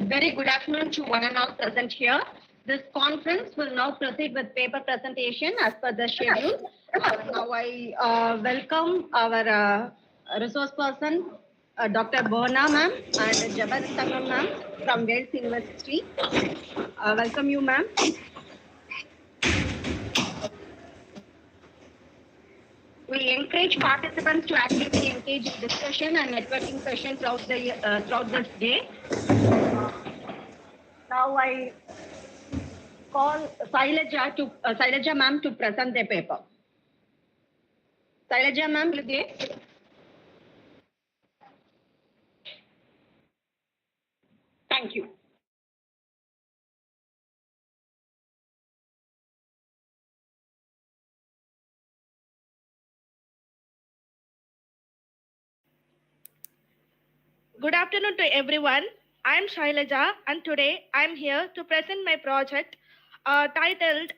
Very good afternoon to one and all present here. This conference will now proceed with paper presentation as per the schedule. Now I welcome our resource person, Dr. Bona ma'am and Jabal Sangam ma'am from Wales University. Welcome you ma'am. We encourage participants to actively engage in discussion and networking sessions throughout this day. Now I call Shailaja ma'am to present the paper. Shailaja ma'am, please. Thank you. Good afternoon to everyone. I am Shailaja and today I am here to present my project titled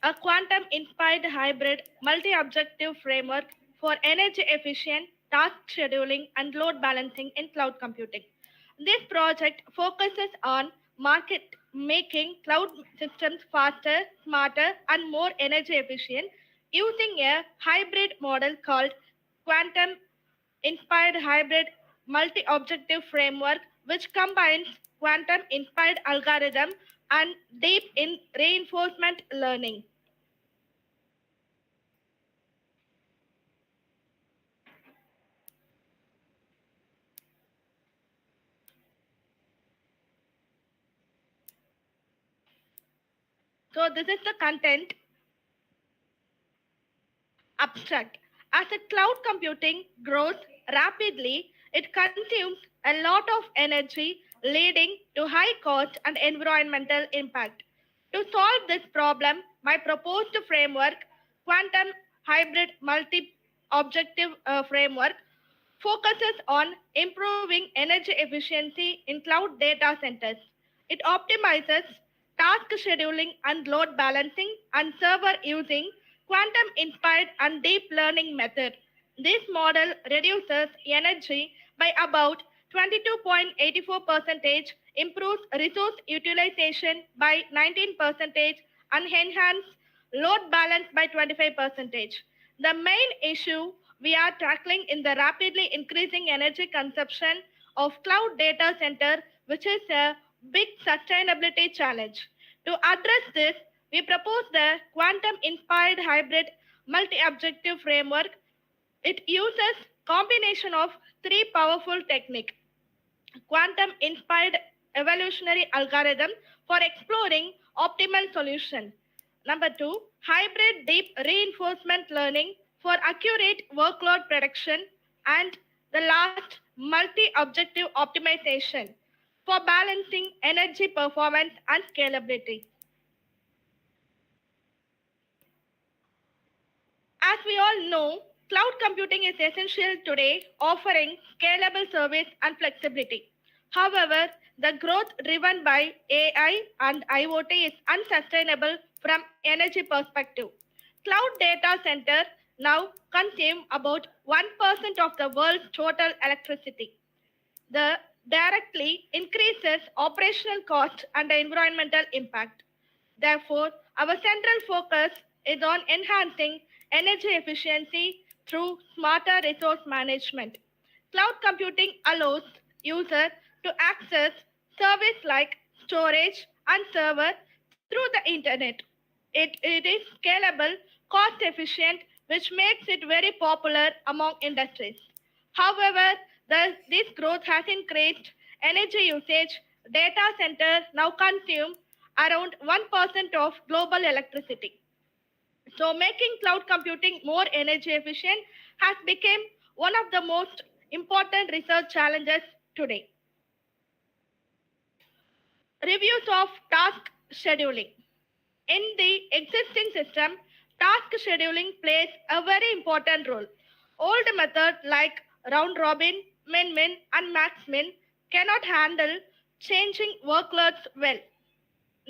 A Quantum Inspired Hybrid Multi-Objective Framework for Energy Efficient Task Scheduling and Load Balancing in Cloud Computing. This project focuses on making cloud systems faster, smarter and more energy efficient using a hybrid model called Quantum Inspired Hybrid Multi-Objective Framework, which combines quantum-inspired algorithm and deep reinforcement learning. So this is the content. Abstract. As the cloud computing grows rapidly, it consumes a lot of energy, leading to high cost and environmental impact. To solve this problem, my proposed framework, Quantum Hybrid Multi-Objective Framework, focuses on improving energy efficiency in cloud data centers. It optimizes task scheduling and load balancing and server using quantum-inspired and deep learning method. This model reduces energy by about 22.84%, improves resource utilization by 19%, and enhances load balance by 25%. The main issue we are tackling in the rapidly increasing energy consumption of cloud data center, which is a big sustainability challenge. To address this, we propose the quantum-inspired hybrid multi-objective framework. It uses combination of three powerful techniques: quantum-inspired evolutionary algorithm for exploring optimal solution. Number 2, hybrid deep reinforcement learning for accurate workload prediction. And the last, multi-objective optimization for balancing energy performance and scalability. As we all know, cloud computing is essential today, offering scalable service and flexibility. However, the growth driven by AI and IoT is unsustainable from energy perspective. Cloud data centers now consume about 1% of the world's total electricity. The directly increases operational cost and environmental impact. Therefore, our central focus is on enhancing energy efficiency through smarter resource management. Cloud computing allows users to access services like storage and server through the internet. It is scalable, cost efficient, which makes it very popular among industries. However, this growth has increased energy usage. Data centers now consume around 1% of global electricity. So making cloud computing more energy efficient has become one of the most important research challenges today. Reviews of task scheduling. In the existing system, task scheduling plays a very important role. Old methods like round robin, min-min, and max-min cannot handle changing workloads well.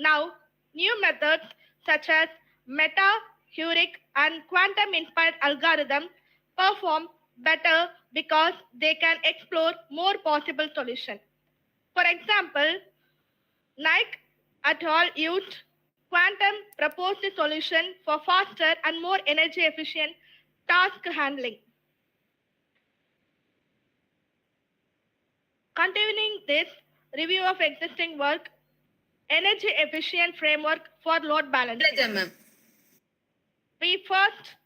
Now, new methods such as meta, heuristic, and quantum-inspired algorithms perform better because they can explore more possible solutions. For example, Naik et al. Used quantum proposed a solution for faster and more energy efficient task handling. Continuing this review of existing work, energy efficient framework for load balancing. We first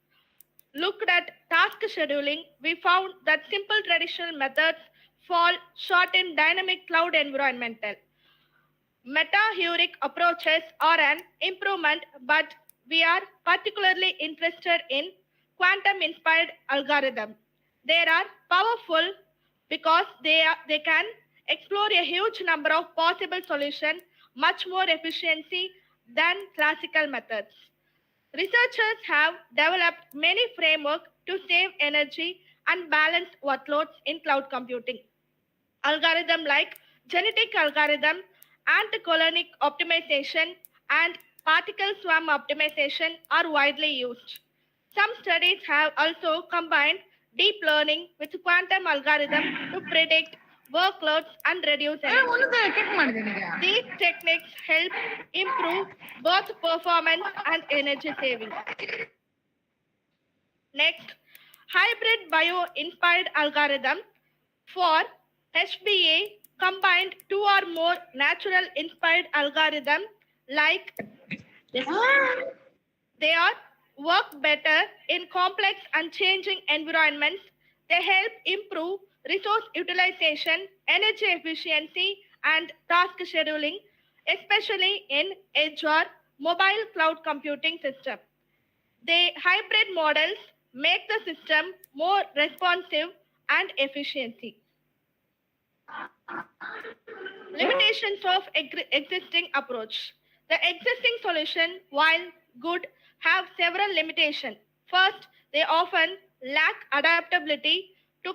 looked at task scheduling. We found that simple traditional methods fall short in dynamic cloud environmental. Meta-heuric approaches are an improvement, but we are particularly interested in quantum-inspired algorithms. They are powerful because they can explore a huge number of possible solutions much more efficiently than classical methods. Researchers have developed many frameworks to save energy and balance workloads in cloud computing. Algorithms like genetic algorithm, anti-colonic optimization, and particle swarm optimization are widely used. Some studies have also combined deep learning with quantum algorithms to predict workloads and reduce energy. These techniques help improve both performance and energy savings. Next, hybrid bio-inspired algorithm for HBA combined two or more natural inspired algorithms like they are work better in complex and changing environments. They help improve resource utilization, energy efficiency, and task scheduling, especially in edge or mobile cloud computing system. The hybrid models make the system more responsive and efficiency. Limitations of existing approach. The existing solution, while good, have several limitations. First, they often lack adaptability to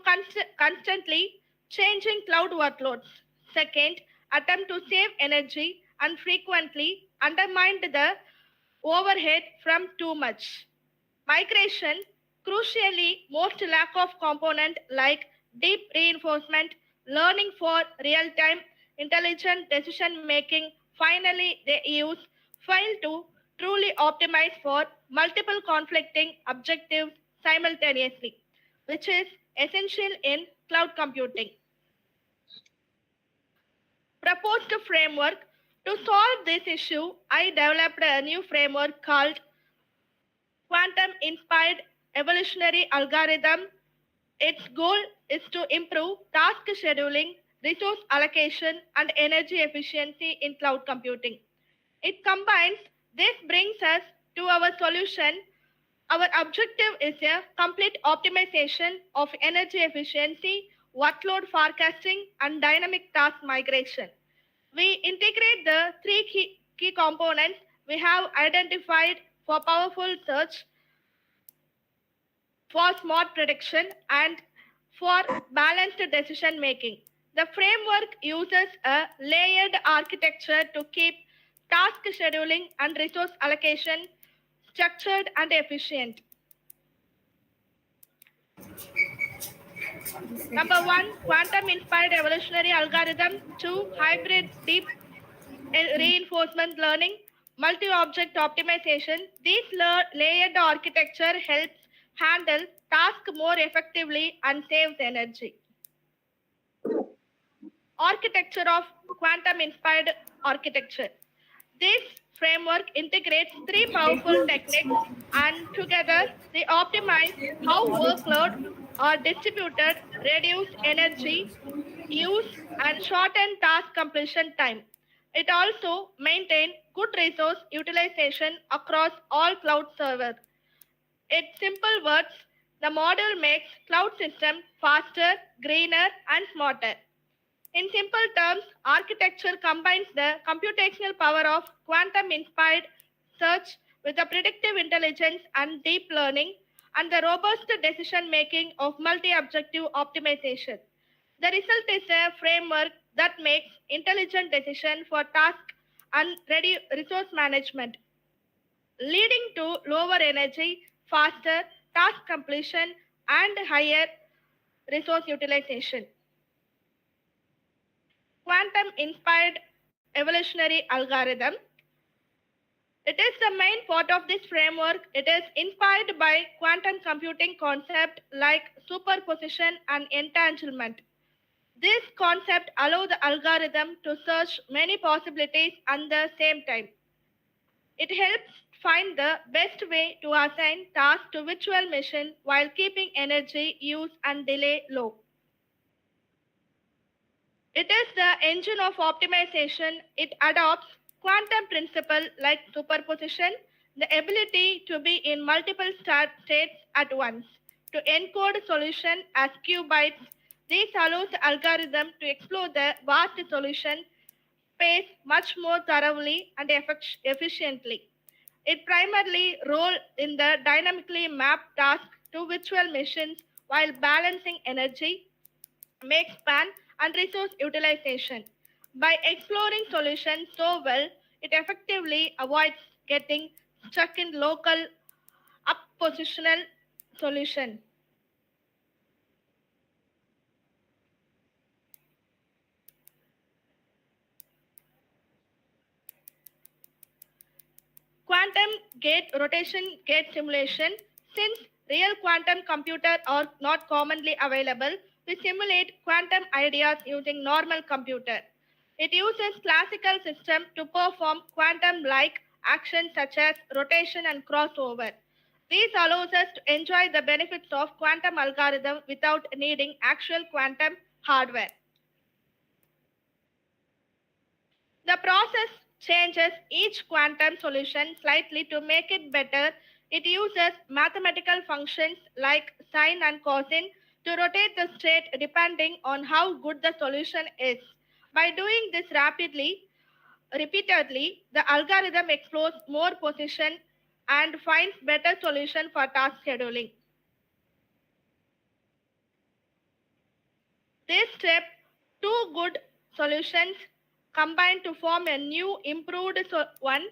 constantly changing cloud workloads. Second, attempt to save energy and frequently undermined the overhead from too much. Migration, crucially, most lack of component like deep reinforcement, learning for real-time intelligent decision making. Finally, they fail to truly optimize for multiple conflicting objectives simultaneously, which is essential in cloud computing. Proposed framework. To solve this issue, I developed a new framework called quantum-inspired evolutionary algorithm. Its goal is to improve task scheduling, resource allocation, and energy efficiency in cloud computing. It combines, this brings us to our solution. Our objective is a complete optimization of energy efficiency, workload forecasting, and dynamic task migration. We integrate the three key components we have identified for powerful search, for smart prediction, and for balanced decision making. The framework uses a layered architecture to keep task scheduling and resource allocation structured and efficient. Number 1, quantum-inspired evolutionary algorithm. 2, hybrid deep reinforcement learning, multi-object optimization. This layered architecture helps handle tasks more effectively and saves energy. Architecture of quantum-inspired architecture. This framework integrates three powerful techniques, and together they optimize how workload are distributed, reduce energy use, and shorten task completion time. It also maintains good resource utilization across all cloud servers. In simple words, the model makes cloud system faster, greener, and smarter. In simple terms, architecture combines the computational power of quantum-inspired search with the predictive intelligence and deep learning and the robust decision-making of multi-objective optimization. The result is a framework that makes intelligent decisions for task and resource management, leading to lower energy, faster task completion, and higher resource utilization. Quantum-inspired evolutionary algorithm. It is the main part of this framework. It is inspired by quantum computing concept like superposition and entanglement. This concept allows the algorithm to search many possibilities at the same time. It helps find the best way to assign tasks to virtual machine while keeping energy use and delay low. It is the engine of optimization. It adopts quantum principle like superposition, the ability to be in multiple states at once, to encode solution as qubits. This allows the algorithm to explore the vast solution space much more thoroughly and efficiently. It primarily roles in the dynamically mapped task to virtual machines while balancing energy, make span, and resource utilization. By exploring solutions so well, it effectively avoids getting stuck in local oppositional solution. Quantum gate rotation gate simulation. Since real quantum computers are not commonly available, we simulate quantum ideas using normal computer. It uses classical system to perform quantum-like actions such as rotation and crossover. This allows us to enjoy the benefits of quantum algorithm without needing actual quantum hardware. The process changes each quantum solution slightly to make it better. It uses mathematical functions like sine and cosine to rotate the state depending on how good the solution is. By doing this repeatedly, the algorithm explores more position and finds better solution for task scheduling. This step, two good solutions combine to form a new improved one.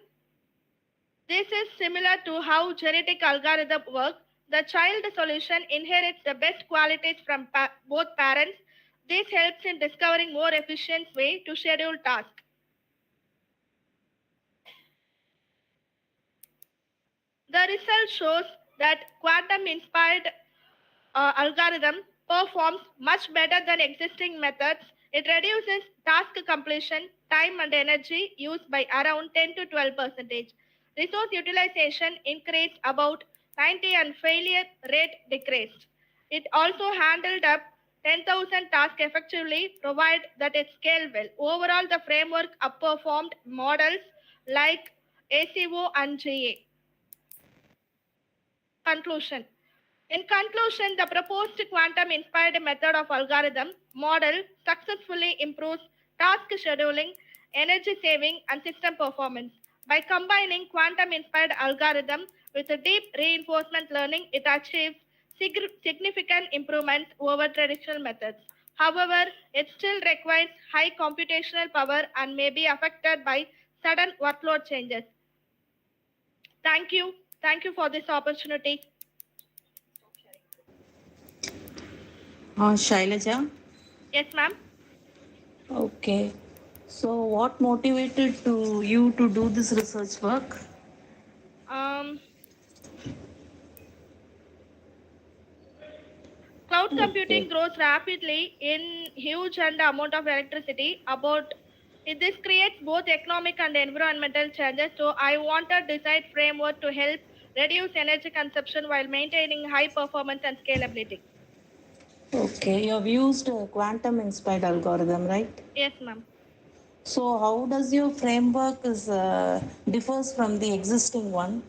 This is similar to how genetic algorithms work. The child solution inherits the best qualities from both parents. This helps in discovering more efficient way to schedule tasks. The result shows that quantum-inspired algorithm performs much better than existing methods. It reduces task completion, time and energy used by around 10 to 12%. Resource utilization increased about 90 and failure rate decreased. It also handled up 10,000 tasks effectively, provided that it scaled well. Overall, the framework outperformed models like ACO and GA. Conclusion. In conclusion, the proposed quantum-inspired method of algorithm model successfully improves task scheduling, energy saving, and system performance. By combining quantum-inspired algorithm with a deep reinforcement learning, it achieves significant improvements over traditional methods. However, it still requires high computational power and may be affected by sudden workload changes. Thank you. Thank you for this opportunity. Shailaja? Yes, ma'am. Okay. So, what motivated you to do this research work? Cloud computing Okay. grows rapidly in huge and amount of electricity. This creates both economic and environmental changes. So I wanted design framework to help reduce energy consumption while maintaining high performance and scalability. Okay. You have used a quantum inspired algorithm, right? Yes, ma'am. So, how does your framework differs from the existing one?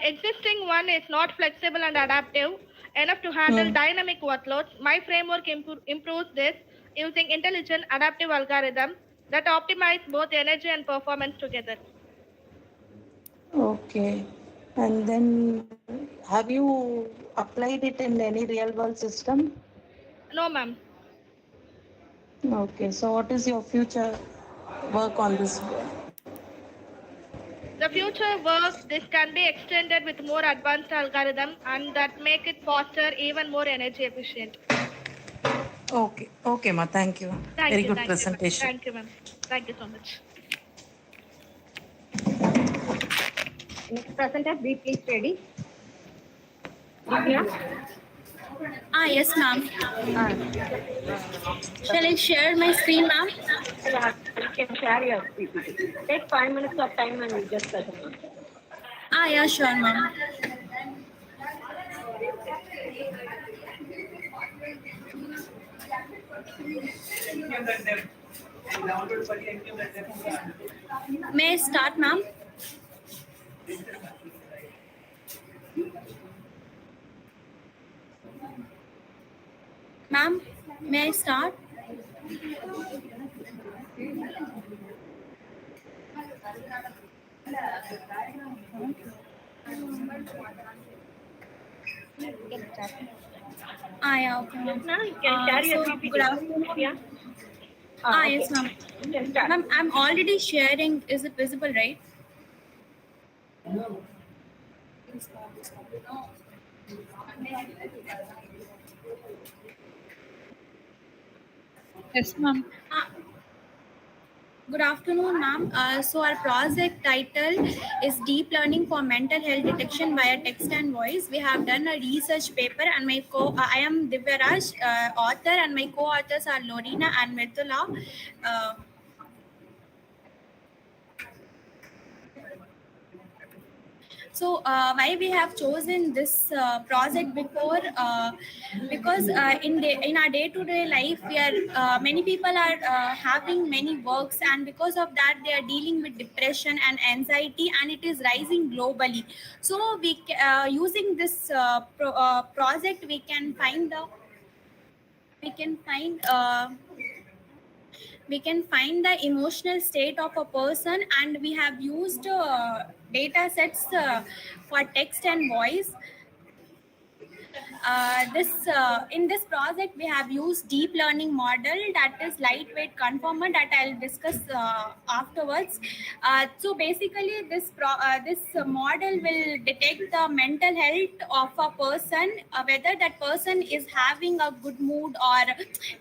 Existing one is not flexible and adaptive enough to handle dynamic workloads. My framework improves this using intelligent adaptive algorithms that optimize both energy and performance together. Okay. And then, have you applied it in any real world system? No, ma'am. Okay. So, what is your future work on this? The future work, this can be extended with more advanced algorithms and that make it faster, even more energy efficient. Okay. Okay, ma. Thank you. Thank Very you. good Thank you, ma'am. presentation. Thank you, ma'am. Thank you so much. Next presenter, be please ready. Divya? Yes, ma'am. Uh, Shall I share my screen, ma'am? yeah, you can share your PPT. Take 5 minutes of time and we just present. Yeah, sure, ma'am. May I start, ma'am? Ma'am, may I start? Yeah, okay, ma'am. Now you can share your So, PPT. good afternoon. Yeah. Yes, ma'am. You can start. Ma'am, I'm already sharing. Is it visible, right? Yes, ma'am. Good afternoon, ma'am. So our project title is Deep Learning for Mental Health Detection via Text and Voice. We have done a research paper, and I am Divyaraj, author, and my co-authors are Lorena and Mithula. Why we have chosen this project because in our day-to-day life, we are many people are having many works, and because of that they are dealing with depression and anxiety, and it is rising globally. So using this project, we can find the emotional state of a person, and we have used data sets for text and voice. This In this project we have used deep learning model, that is lightweight conformer, that I'll discuss afterwards. So basically this model will detect the mental health of a person, whether that person is having a good mood or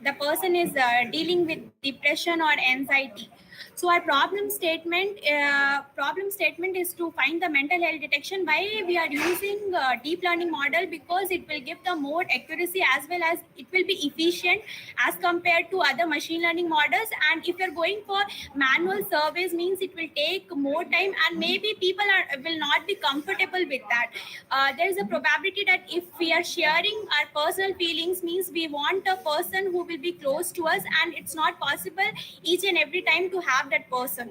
the person is dealing with depression or anxiety. So our problem statement is to find the mental health detection. Why we are using deep learning model? Because it will give the more accuracy, as well as it will be efficient as compared to other machine learning models. And if you're going for manual surveys, means it will take more time, and maybe people will not be comfortable with that. There is a probability that if we are sharing our personal feelings, means we want a person who will be close to us, and it's not possible each and every time to have that person.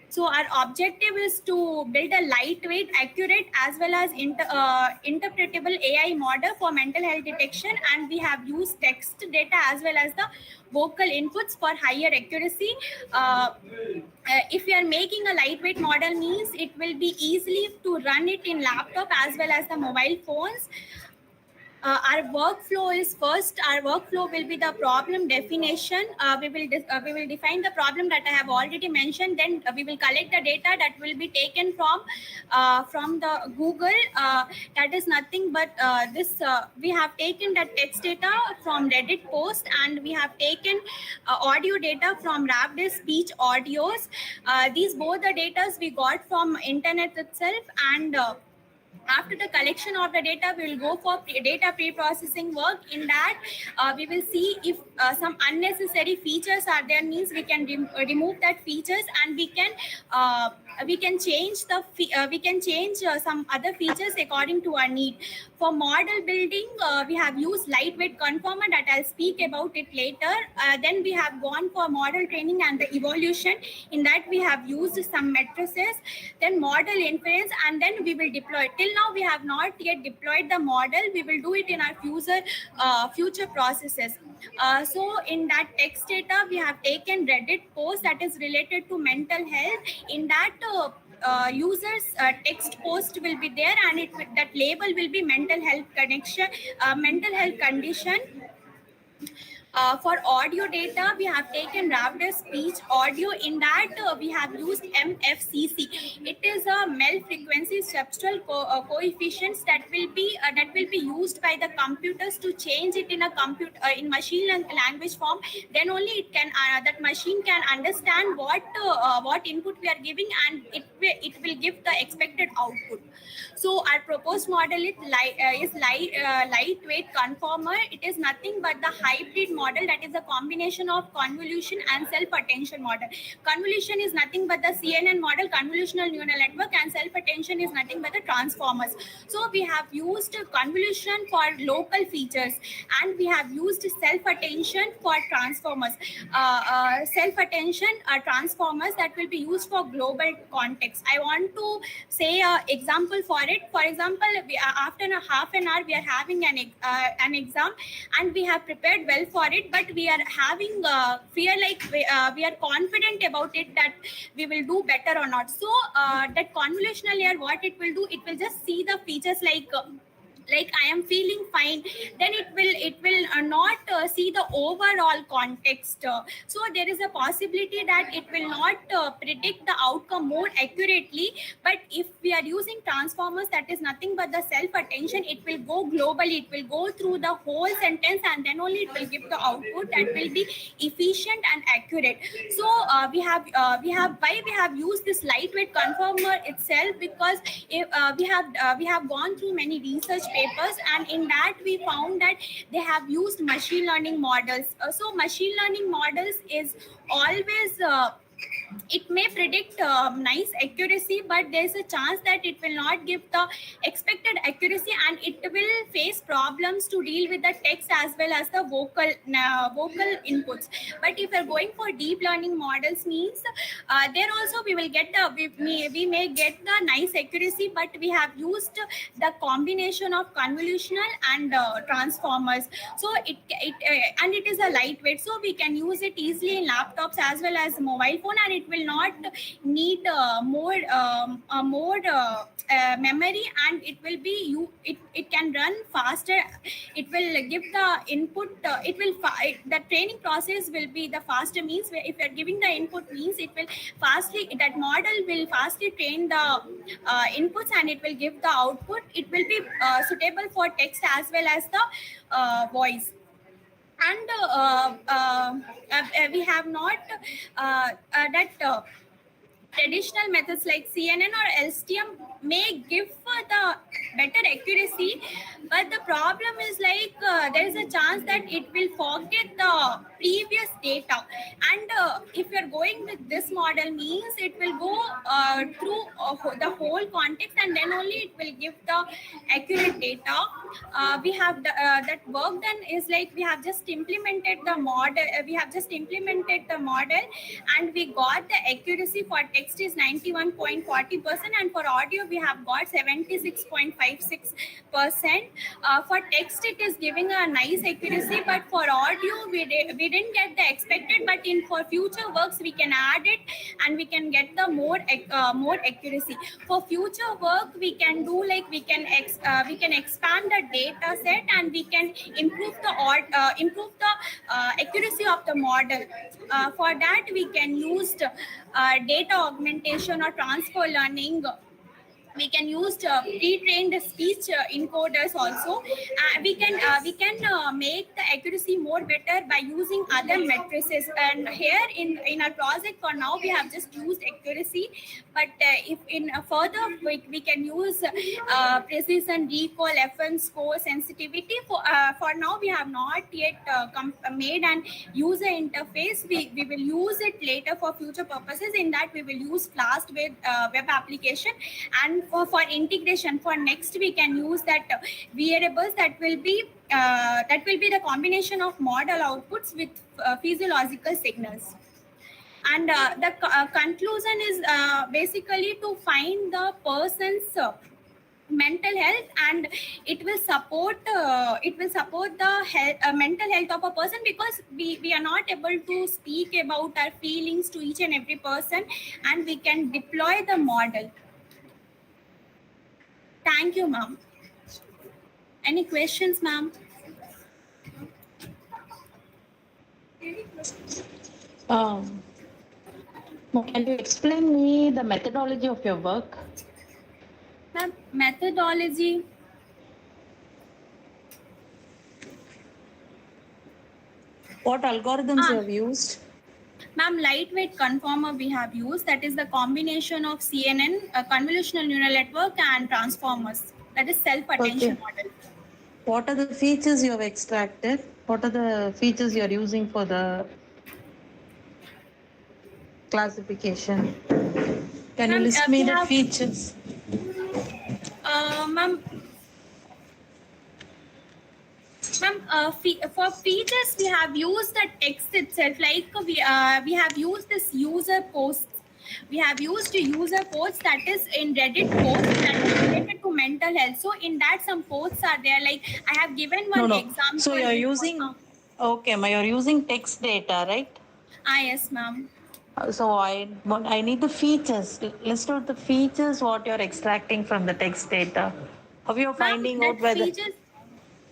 So our objective is to build a lightweight, accurate, as well as interpretable AI model for mental health detection, and we have used text data as well as the vocal inputs for higher accuracy. If we are making a lightweight model, means it will be easily to run it in laptop as well as the mobile phones. Our workflow will be the problem definition. We will define the problem that I have already mentioned. Then we will collect the data that will be taken from the Google. That is nothing but we have taken the text data from Reddit post, and we have taken audio data from Rapid speech audios. These both the data we got from internet itself, and after the collection of the data, we will go for data pre-processing work. In that, we will see if some unnecessary features are there, means we can remove that features, and we can change some other features according to our need. For model building, we have used lightweight conformer, that I'll speak about it later. Then we have gone for model training and the evolution. In that, we have used some matrices, then model inference, and then we will deploy. Till now, we have not yet deployed the model. We will do it in our future processes. So in that text data, we have taken Reddit post that is related to mental health. In that, users text post will be there, and that label will be mental health condition. For audio data, we have taken rapid speech audio. In that, we have used MFCC. It is a mel frequency substral coefficients that will be used by the computers to change it in a in machine language form. Then only it can that machine can understand what input we are giving, and it will give the expected output. So our proposed model is lightweight conformer. It is nothing but the hybrid model, that is a combination of convolution and self-attention model. Convolution is nothing but the CNN model, convolutional neural network, and self-attention is nothing but the transformers. So we have used convolution for local features, and we have used self-attention for transformers. Self-attention transformers that will be used for global context. I want to say an example for it. For example, after a half an hour, we are having an exam, and we have prepared well for it, but we are having fear, like we are confident about it that we will do better or not. So that convolutional layer, what it will do, it will just see the features like I am feeling fine, then it will not see the overall context. So there is a possibility that it will not predict the outcome more accurately. But if we are using transformers, that is nothing but the self attention, it will go globally, it will go through the whole sentence, and then only it will give the output that will be efficient and accurate. So we have why we have used this lightweight conformer itself, because we have gone through many research papers, and in that we found that they have used machine learning models. So machine learning models is always it may predict nice accuracy, but there's a chance that it will not give the expected accuracy, and it will face problems to deal with the text as well as the vocal inputs. But if we're going for deep learning models, means there also we will get we may get the nice accuracy, but we have used the combination of convolutional and transformers. So it is a lightweight, so we can use it easily in laptops as well as mobile phone, and it will not need more memory, and it will be it can run faster. It will give the input, the training process will be the faster, means if you are giving the input, means it will that model will fastly train the inputs, and it will give the output. It will be suitable for text as well as the voice. And we have not that traditional methods like CNN or LSTM may give the better accuracy, but the problem is like there is a chance that it will forget the previous data. And if you are going with this model, means it will go through the whole context, and then only it will give the accurate data. We have that work done is like we have just implemented the model. And we got the accuracy for text is 91.40%, and for audio we have got 76.56%. For text it is giving a nice accuracy, but for audio we didn't get the expected. But for future works we can add it, and we can get the more accuracy. For future work we can do like we can expand the data set, and we can improve the accuracy of the model. For that we can use data augmentation or transfer learning. We can use pre-trained speech encoders also. We can make the accuracy more better by using other matrices. And here in our project for now we have just used accuracy, but if in further we can use precision, recall, FM score, sensitivity. For now we have not yet made an user interface. We will use it later for future purposes. In that we will use Flask web application. And for integration, for next we can use that variables that will be the combination of model outputs with physiological signals. And the conclusion is basically to find the person's mental health, and it will support the mental health of a person, because we are not able to speak about our feelings to each and every person, and we can deploy the model. Thank you, ma'am. Any questions, ma'am? Um, can you explain me the methodology of your work? Ma'am, methodology. What algorithms you have used? Ma'am, lightweight conformer we have used. That is the combination of CNN, convolutional neural network, and transformers. That is self-attention model. What are the features you have extracted? What are the features you are using for the classification? Can you list me the features? Ma'am, for features we have used the text itself. Like we have used this user posts. We have used user posts that is in Reddit posts that is related to mental health. So in that some posts are there. Like I have given one example. So you're using you're using text data, right? Yes, ma'am. So I need the features. List out the features what you're extracting from the text data. How you're finding out whether features,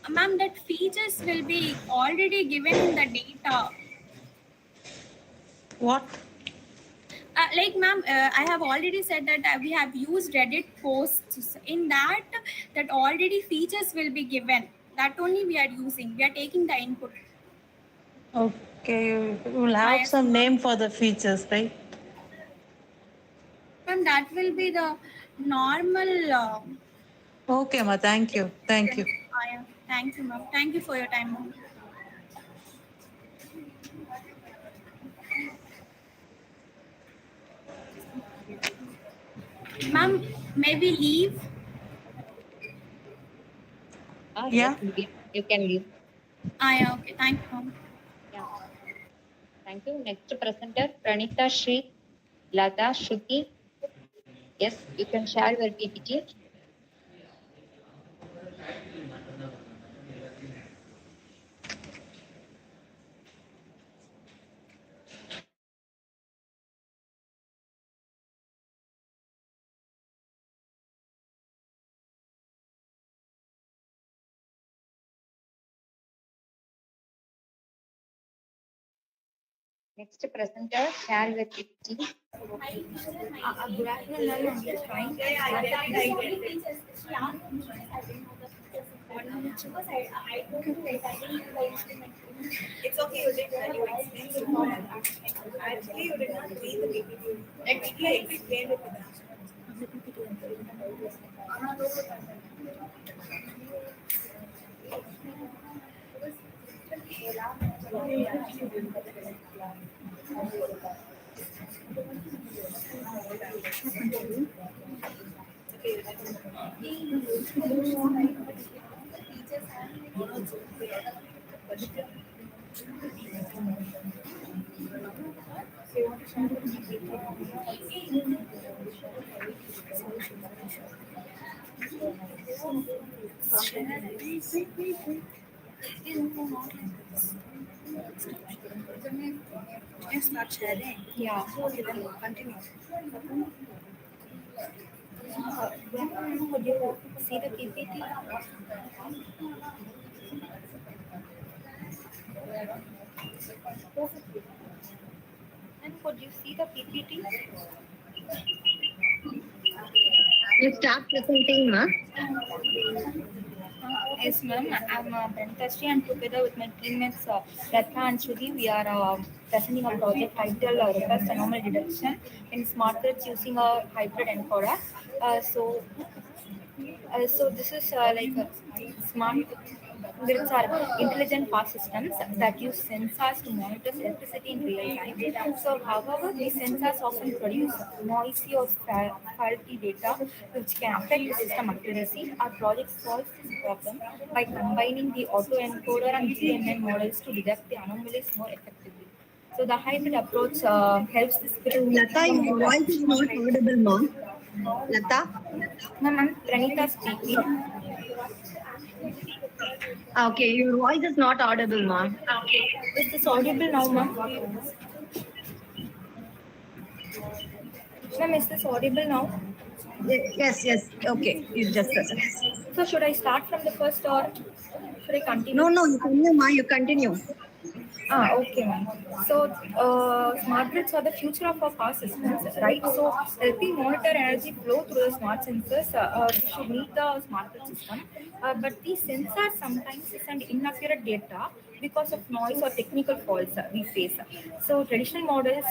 ma'am, that features will be already given in the data. What? Like, ma'am, I have already said that we have used Reddit posts. In that already features will be given. That only we are using. We are taking the input. Okay, you will have some name for the features, right? Ma'am, that will be the normal. Okay, ma. Thank you. Thank you. Yeah. Thank you, ma'am. Thank you for your time, ma'am. Ma'am, maybe leave. Yeah. You can leave. Yeah. Okay. Thank you, ma'am. Yeah. Thank you. Next presenter, Pranita Shri Lata Shruti. Yes, you can share your PPT. Next presenter, share your PPT. Good afternoon, ma'am. I'm just trying. It's okay, you did when you explained it more. Actually, you did not read the PPT. Actually, explained it to them. Yes, start sharing. Yeah. Okay, then continue. When would you see the PPT? And could you see the PPT? You start presenting, ma. Yes, ma'am. I'm Pranita and together with my teammates Ratha and Shruti, we are presenting a project titled Reverse Anomaly Detection in Smart Grids using a hybrid encoder. So this is like smart grids are intelligent power systems that use sensors to monitor electricity in real time. So, however, these sensors often produce noisy or faulty data which can affect the system accuracy. Our project solves this problem by combining the autoencoder and GNN models to detect the anomalies more effectively. So, the hybrid approach helps this. Lata, your voice is not audible, ma'am. Lata? Ma'am, I'm Pranita speaking. Okay, your voice is not audible, ma'am. Is this audible now, ma'am? Ma'am, is this audible now? Yes. Okay, you just a second. So should I start from the first or should I continue? No, you continue, ma. You continue. Okay, ma'am. So, smart grids are the future of our power systems, right? So, helping monitor energy flow through the smart sensors, we should need the smart grid system. But these sensors sometimes send inaccurate data because of noise or technical faults we face. So, traditional models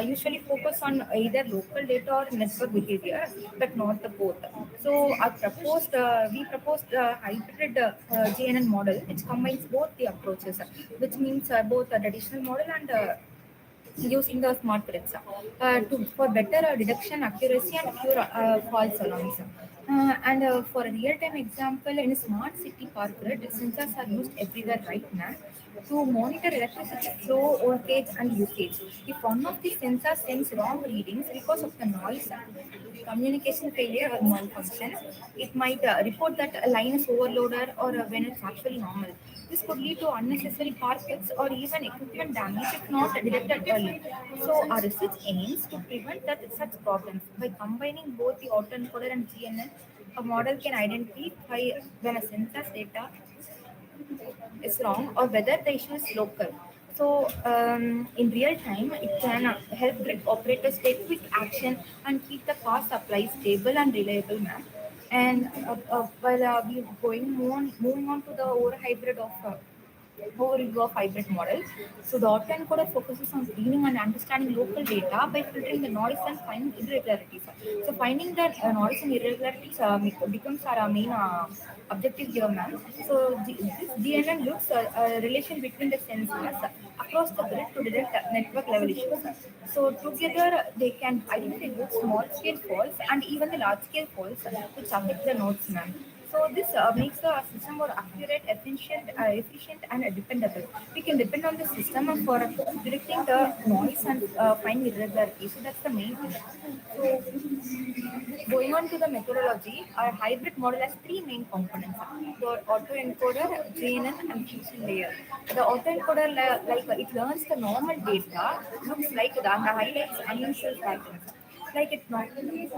usually focus on either local data or network behavior, but not the both. So, we proposed a hybrid GNN model which combines both the approaches, which means both a traditional model and using the smart grids for better detection accuracy and fewer false alarms. For a real-time example, in a smart city power grid, sensors are used everywhere right now to monitor electricity flow, voltage, and usage. If one of the sensors sends wrong readings because of the noise, communication failure, or malfunction, it might report that a line is overloaded or when it's actually normal. This could lead to unnecessary power cuts or even equipment damage if not detected early. So our research aims to prevent such problems by combining both the autoencoder and GNN. A model can identify when a sensor's data is wrong or whether the issue is local. So, in real time, it can help grid operators take quick action and keep the power supply stable and reliable, ma'am. And while we moving on to the overview of hybrid model. So the autoencoder focuses on cleaning and understanding local data by filtering the noise and finding irregularities. So finding the noise and irregularities becomes our main objective here, ma'am. So this DNN looks a relation between the sensors across the grid to detect network level issues. So together they can identify both small scale faults and even the large scale faults which affect the nodes, ma'am. So this makes the system more accurate, efficient, and dependable. We can depend on the system for predicting the noise and finding irregularities. So that's the main thing. So going on to the methodology, our hybrid model has three main components: the autoencoder, GNN, and fusion layer. The autoencoder, it learns the normal data, looks like the and highlights unusual patterns like it normally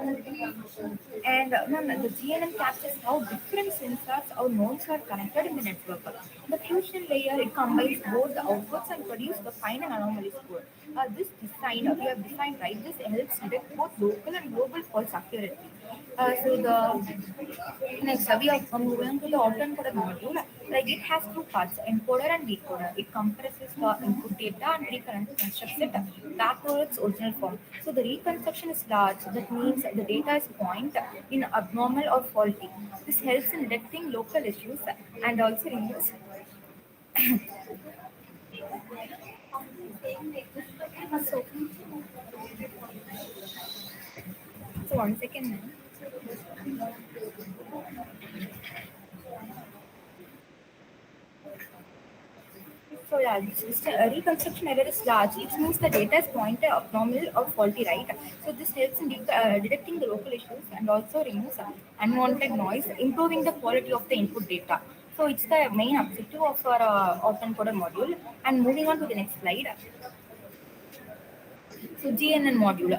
and the GNN captures how different sensors or nodes are connected in the network. The fusion layer it combines both the outputs and produce the final anomaly score. We have designed right. This helps detect both local and global faults accurately. So the next we are moving to the autoencoder module. Like it has two parts, encoder and decoder. It compresses the input data and reconstructs it back to its original form. So the reconstruction is large. That means the data is point in abnormal or faulty. This helps in detecting local issues and also removes. So, so 1 second, ma'am. So yeah, this reconstruction error is large. It means the data is pointed abnormal or faulty, right? So this helps in detecting the local issues and also removes unwanted noise, improving the quality of the input data. So it's the main objective of our autoencoder module. And moving on to the next slide. So GNN module.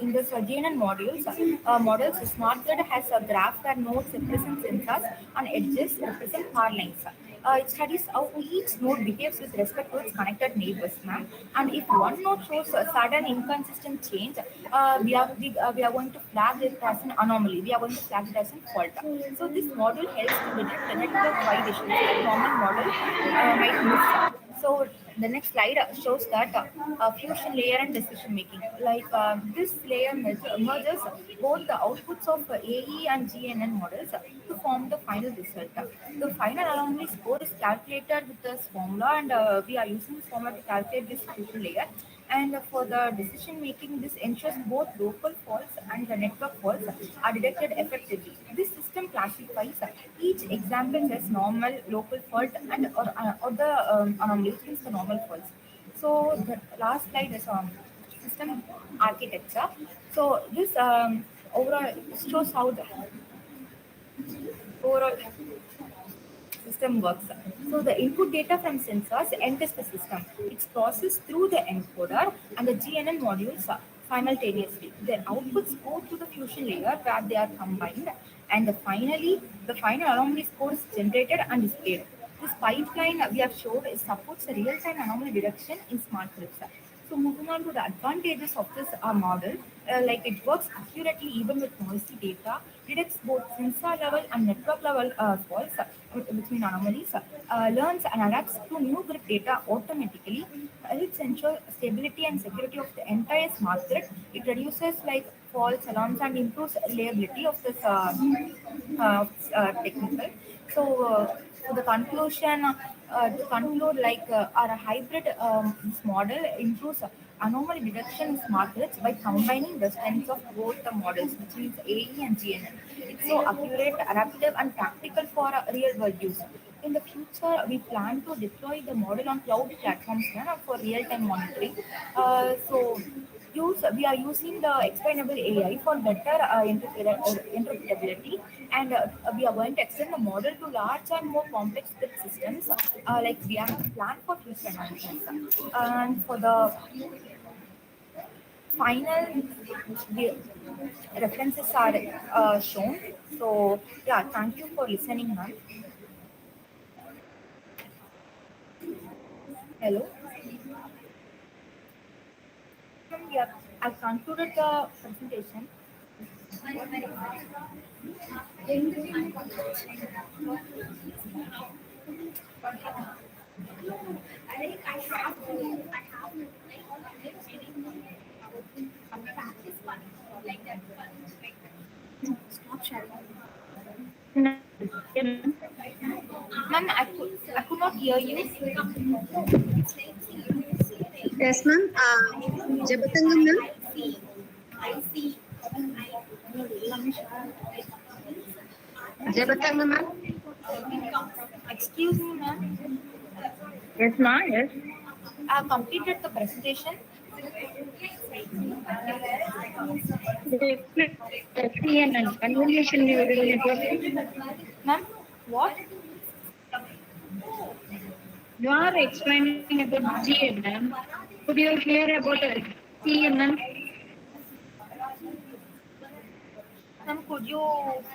In this GNN models, smart grid has a graph where nodes represent sensors and edges represent power lines. It studies how each node behaves with respect to its connected neighbors, ma'am. And if one node shows a sudden inconsistent change, we are going to flag it as an anomaly. We are going to flag it as a fault. So this module helps to detect the network-wide issues that normal model might miss. So the next slide shows that fusion layer and decision making. Like this layer merges both the outputs of AE and GNN models to form the final result. The final anomaly score is calculated with this formula, and we are using this formula to calculate this fusion layer. And for the decision making, this ensures both local faults and the network faults are detected effectively. This system classifies each example as normal, local fault, and or the anomaly, which means the normal faults. So the last slide is system architecture. So this overall shows how the overall system works. So the input data from sensors enters the system. It's processed through the encoder and the GNN modules simultaneously. The outputs go to the fusion layer where they are combined, and finally the final anomaly score is generated and displayed. This pipeline we have showed supports real-time anomaly detection in smart grids. So moving on to the advantages of this model, like it works accurately even with noisy data, detects both sensor level and network level faults between anomalies, learns and adapts to new grid data automatically, helps ensure stability and security of the entire smart grid. It reduces like false alarms and improves reliability of this technical. So the conclusion, to conclude, like our hybrid this model improves anomaly detection in smart grids by combining the strengths of both the models, which means AE and GNN. It's so accurate, adaptive, and practical for real-world use. In the future, we plan to deploy the model on cloud platforms for real-time monitoring. We are using the explainable AI for better interpretability, and we are going to extend the model to large and more complex script systems. Like we have a plan for future analysis. And for the final, the references are shown. So yeah, thank you for listening, ma'am. Hello. Yeah, I've concluded the presentation. Ma'am, I could not hear you. Yes, ma'am. Jabatanga, ma'am. Jabatanga, ma'am. Excuse me, ma'am. Yes, ma'am. Yes. I have completed the presentation. CNN, convolution neural network. Ma'am, what? You are explaining about GNN. Could you hear about CNN? Ma'am, could you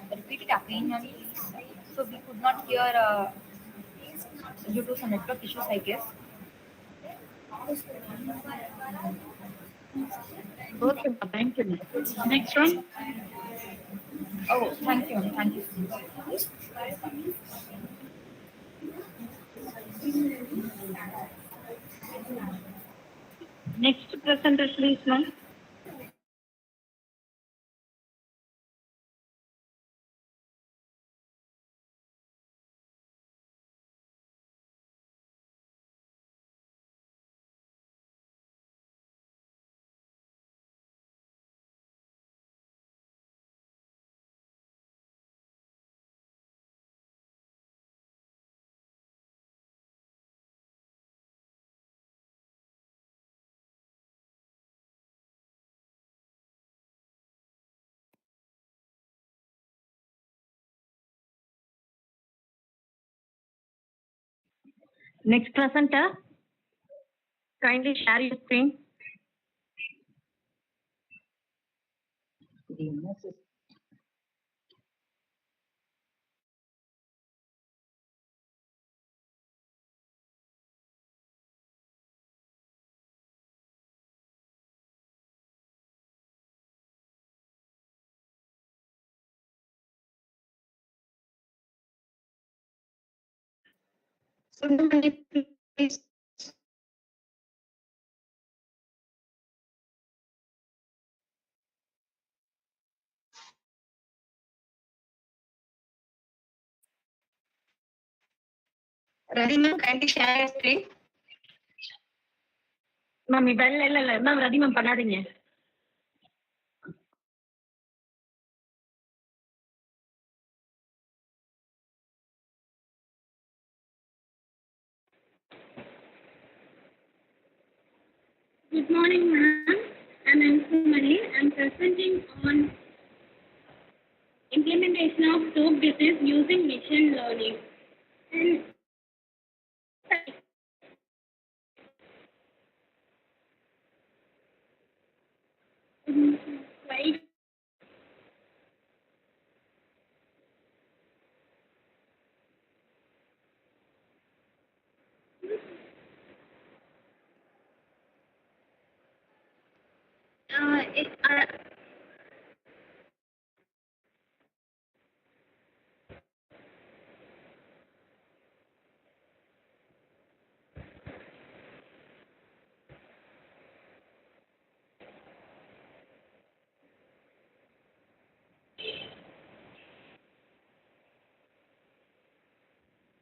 repeat it again, ma'am, please? So we could not hear due to some network issues, I guess. Okay, ma'am. Thank you, ma'am. Next one. Oh, thank you, ma'am. Thank you. Next presenter, please, ma'am. Next presenter, kindly share your screen. Subramani, please. Radhi ma'am, kindly share your screen. Ma'am, இல்ல ma'am ரதி ma'am பண்ணாதீங்க. Good morning, ma'am. I'm Anshumani. I'm presenting on implementation of Taluk business using machine learning. And slide.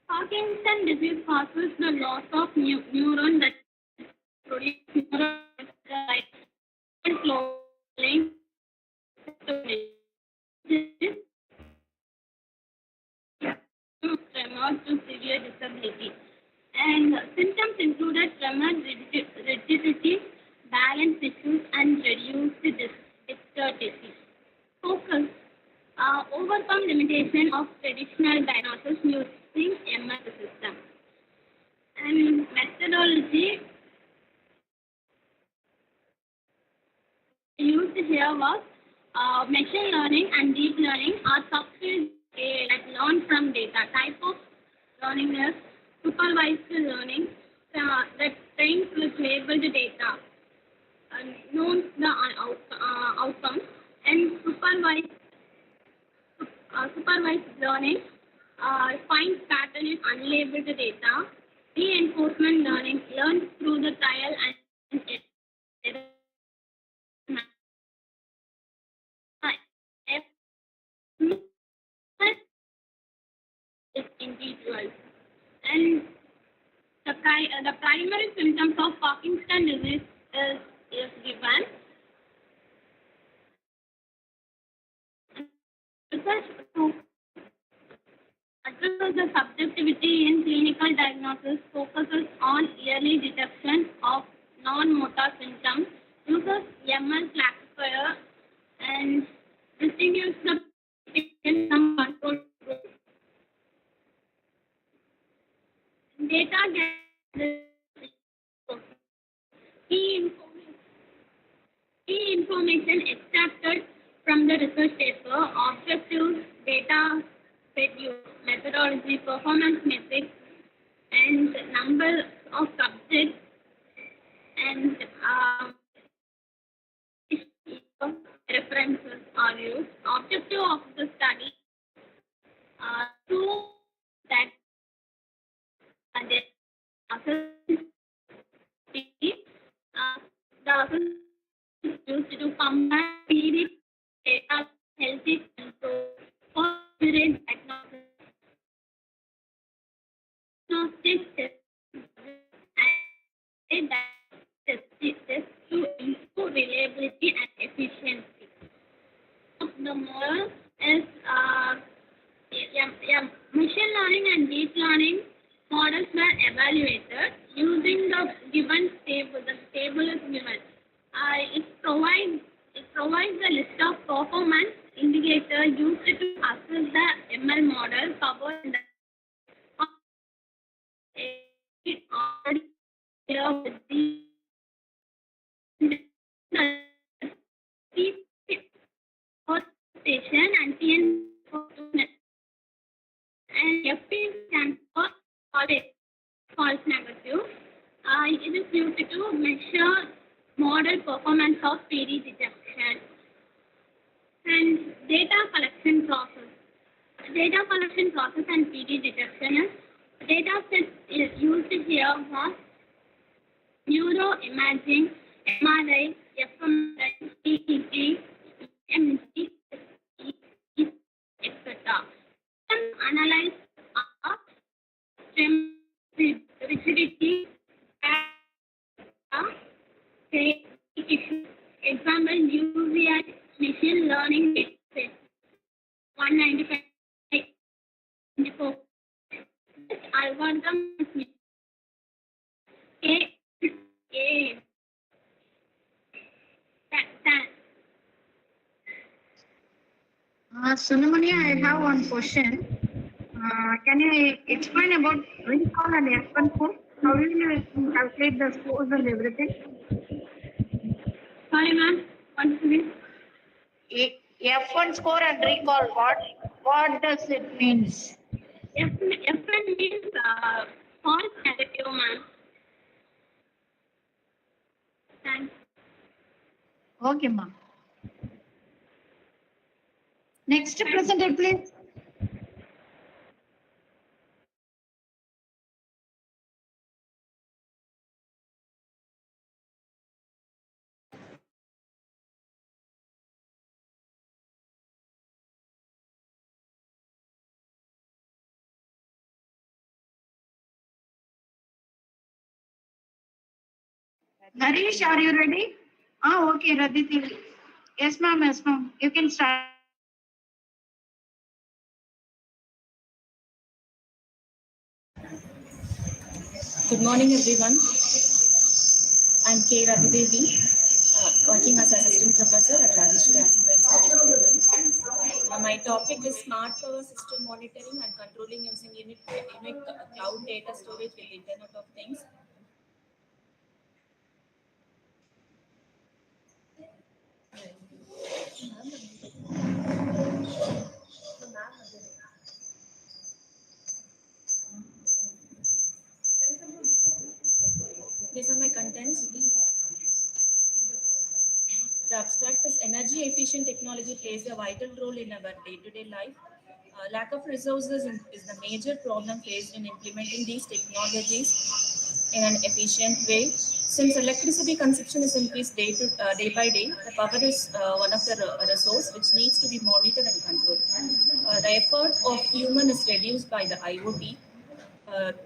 Parkinson's disease causes the loss of neuron that produce neuron like slowing tremor to severe disability. And symptoms included tremor, rigidity, balance issues, and reduced dexterity. Focus. Overcome limitation of traditional diagnosis using MS system. And methodology used here was machine learning and deep learning are subfields that learn from data. Type of learning is supervised learning that trains with labeled data, knows the outcomes, and supervised learning finds pattern in unlabeled data. Reinforcement learning learns through the trial and error. Individuals. And the primary symptoms of Parkinson's disease is given. Research to address the subjectivity in clinical diagnosis focuses on early detection of non-motor symptoms, uses ML classifier, and distinguishes the patient from control group. Data gathering. Key information extracted from the research paper, objectives, data, schedule, methodology, performance metrics, and number of subjects, and references are used. Objective of the study to that the used to combine PD data, healthy control, for diagnosis, and test to improve reliability and efficiency. The model is machine learning and deep learning models were evaluated using the given table. The table is given. It provides a list of performance indicators used to assess the ML model covered in the with the station and TN and FP stands for false negative. It is used to measure model performance of PD detection. And data collection process. Data collection process and PD detection is data set is used here for neuroimaging, MRI, fMRI, EEG, EMG, etc. Analyze rigidity, example UVI machine learning dataset 195 24 algorithm Sunamani, I have one question. Can you explain about recall and F1 code? How will you calculate the scores and everything? Sorry, ma'am. Once again. F1 score and recall, what does it means? F1 means false negative, ma'am. Thanks. Okay, ma'am. Next presenter, please. Naresh, are you ready? Ah, okay, Radhiti. Yes, ma'am. Yes, ma'am. You can start. Good morning, everyone. I'm K. Ravi Devi, working as assistant professor at Rajeswari Academy. My topic is smart power system monitoring and controlling using unique cloud data storage with Internet of Things. These are my contents. The abstract is energy efficient technology plays a vital role in our day-to-day life. Lack of resources is the major problem faced in implementing these technologies in an efficient way. Since electricity consumption is increased day by day, the power is one of the resource which needs to be monitored and controlled. The effort of human is reduced by the IoT.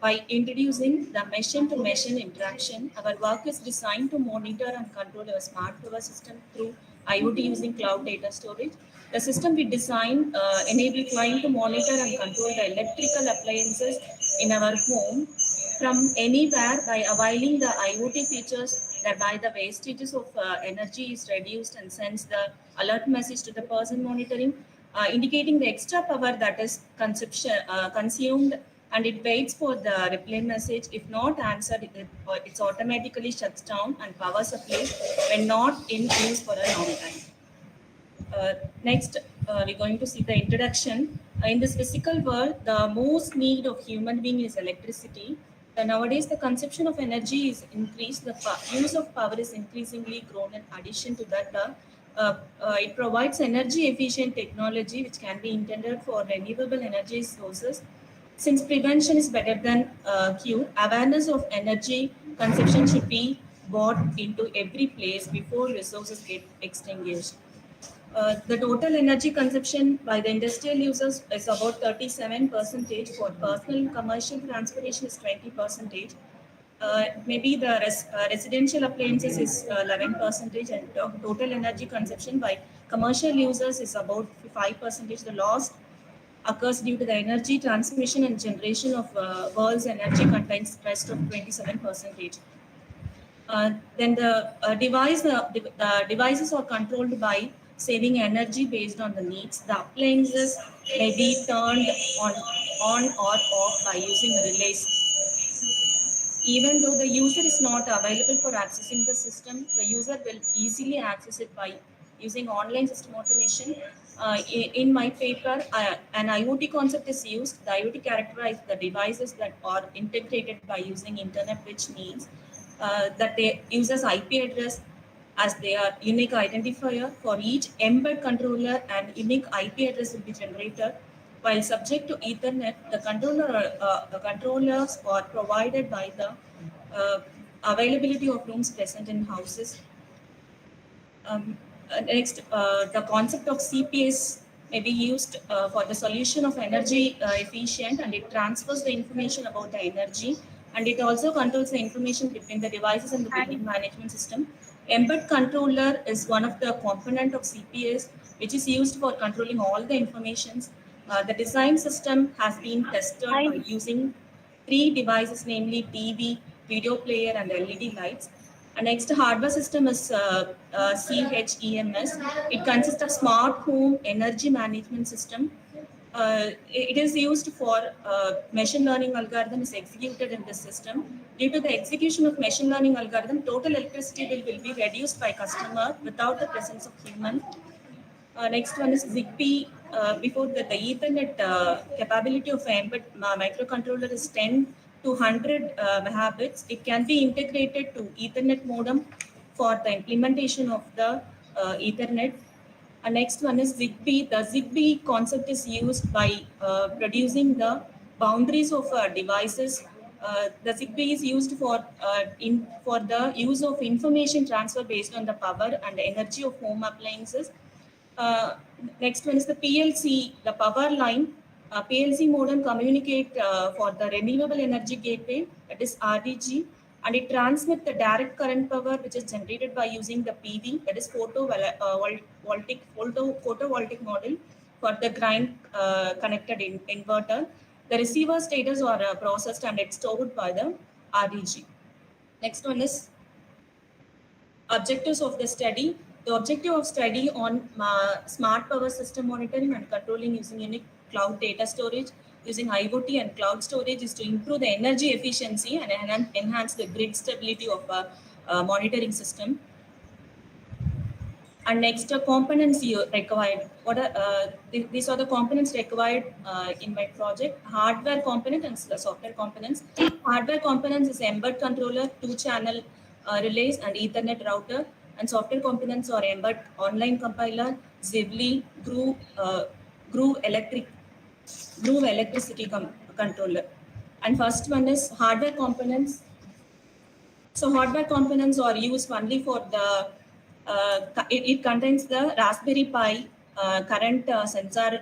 By introducing the machine-to-machine interaction, our work is designed to monitor and control our smart power system through IoT using cloud data storage. The system we design enable client to monitor and control the electrical appliances in our home from anywhere by availing the IoT features, thereby the wastages of energy is reduced and sends the alert message to the person monitoring, indicating the extra power that is consumed, and it waits for the reply message. If not answered, it's automatically shuts down and power supply when not in use for a long time. Next, we're going to see the introduction. In this physical world, the most need of human being is electricity. Nowadays, the consumption of energy is increased. The use of power is increasingly grown. In addition to that, it provides energy efficient technology which can be intended for renewable energy sources. Since prevention is better than cure, awareness of energy consumption should be brought into every place before resources get extinguished. The total energy consumption by the industrial users is about 37%. For personal and commercial transportation is 20%. Maybe the residential appliances is 11%, and total energy consumption by commercial users is about 5%. The loss occurs due to the energy transmission and generation of world's energy contains rest of 27%. Then the devices are controlled by saving energy based on the needs. The appliances may be turned on or off by using relays. Even though the user is not available for accessing the system, the user will easily access it by using online system automation. In my paper, an IoT concept is used. The IoT characterizes the devices that are integrated by using internet, which means that they uses IP address as their unique identifier. For each embed controller, and unique IP address will be generated. While subject to Ethernet, the controllers are provided by the availability of rooms present in houses. Next, the concept of CPS may be used for the solution of energy efficient, and it transfers the information about the energy, and it also controls the information between the devices and the building management system. Embed controller is one of the component of CPS, which is used for controlling all the informations. The design system has been tested by using 3 devices, namely TV, video player, and LED lights. And next hardware system is CHEMS. It consists of smart home energy management system. It is used for machine learning algorithm is executed in this system. Due to the execution of machine learning algorithm, total electricity bill will be reduced by customer without the presence of human. Next one is ZigBee. Before that, the Ethernet capability of embed microcontroller is 10 to 100 megabits. It can be integrated to Ethernet modem for the implementation of the Ethernet. And next one is ZigBee. The ZigBee concept is used by producing the boundaries of devices. The ZigBee is used for the use of information transfer based on the power and energy of home appliances. Next one is the PLC, the power line. PLC modem communicate for the renewable energy gateway, that is RDG, and it transmits the direct current power which is generated by using the PV, that is photovoltaic model for the grind connected inverter. The receiver status are processed and it's stored by the RDG. Next one is objectives of the study. The objective of study on smart power system monitoring and controlling using unique cloud data storage using IoT and cloud storage is to improve the energy efficiency and enhance the grid stability of a monitoring system. And next, components you required. These are the components required in my project: hardware component and software components. Hardware components is Mbed controller, 2-channel relays, and Ethernet router. And software components are Mbed online compiler, Zibli, Groove electricity controller. And first one is hardware components. So hardware components are used only for the it contains the Raspberry Pi, current sensors,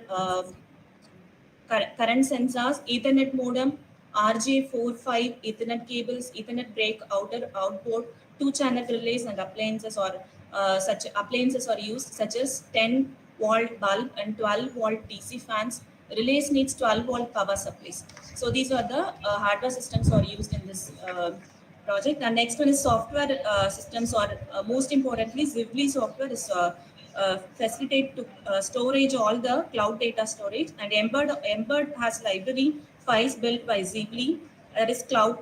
Ethernet modem, RJ45 Ethernet cables, Ethernet break outboard, 2-channel relays, and appliances are used, such as 10-volt bulb and 12-volt DC fans. Relays needs 12-volt power supplies. So these are the hardware systems are used in this project. And next one is software systems, or most importantly, Zibli software is facilitate to storage all the cloud data storage. And Mbed has library files built by Zibli, that is cloud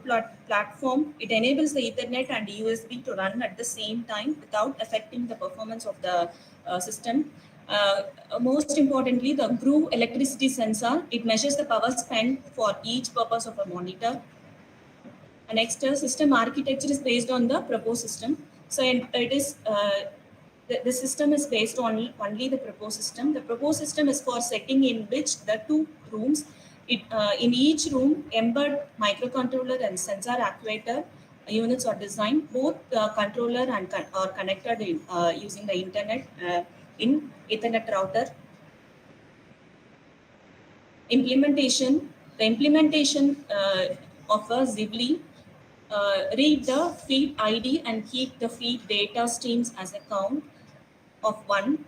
platform. It enables the Ethernet and USB to run at the same time without affecting the performance of the system. Most importantly, the Groove electricity sensor, it measures the power spent for each purpose of a monitor. And next, system architecture is based on the proposed system. So it is the system is based on only the proposed system. The proposed system is for setting in which the 2 rooms. In each room, Mbed microcontroller and sensor actuator units are designed. Both the controller and are connected in using the internet in Ethernet router. Implementation. The implementation of a Zibli. Read the feed ID and keep the feed data streams as a count of 1.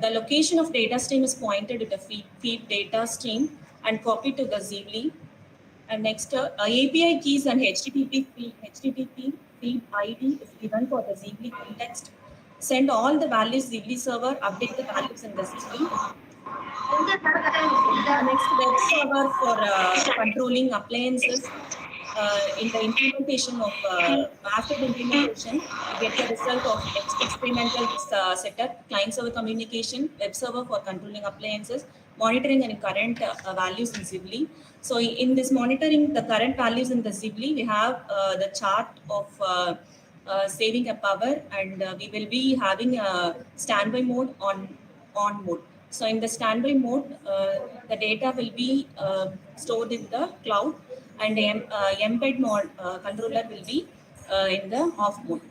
The location of data stream is pointed to the feed data stream and copied to the Zibli. And next, API keys and HTTP feed ID is given for the Zibli context. Send all the values Zibli server, update the values in the Zibli. Next, web server for controlling appliances. In the implementation of after the implementation, you get the result of experimental setup, client-server communication, web server for controlling appliances, monitoring and current values in Zibli. So in this monitoring the current values in the Zibli, we have the chart of saving a power, and we will be having a standby mode on mode. So in the standby mode, the data will be stored in the cloud, and the Mbed controller will be in the off mode.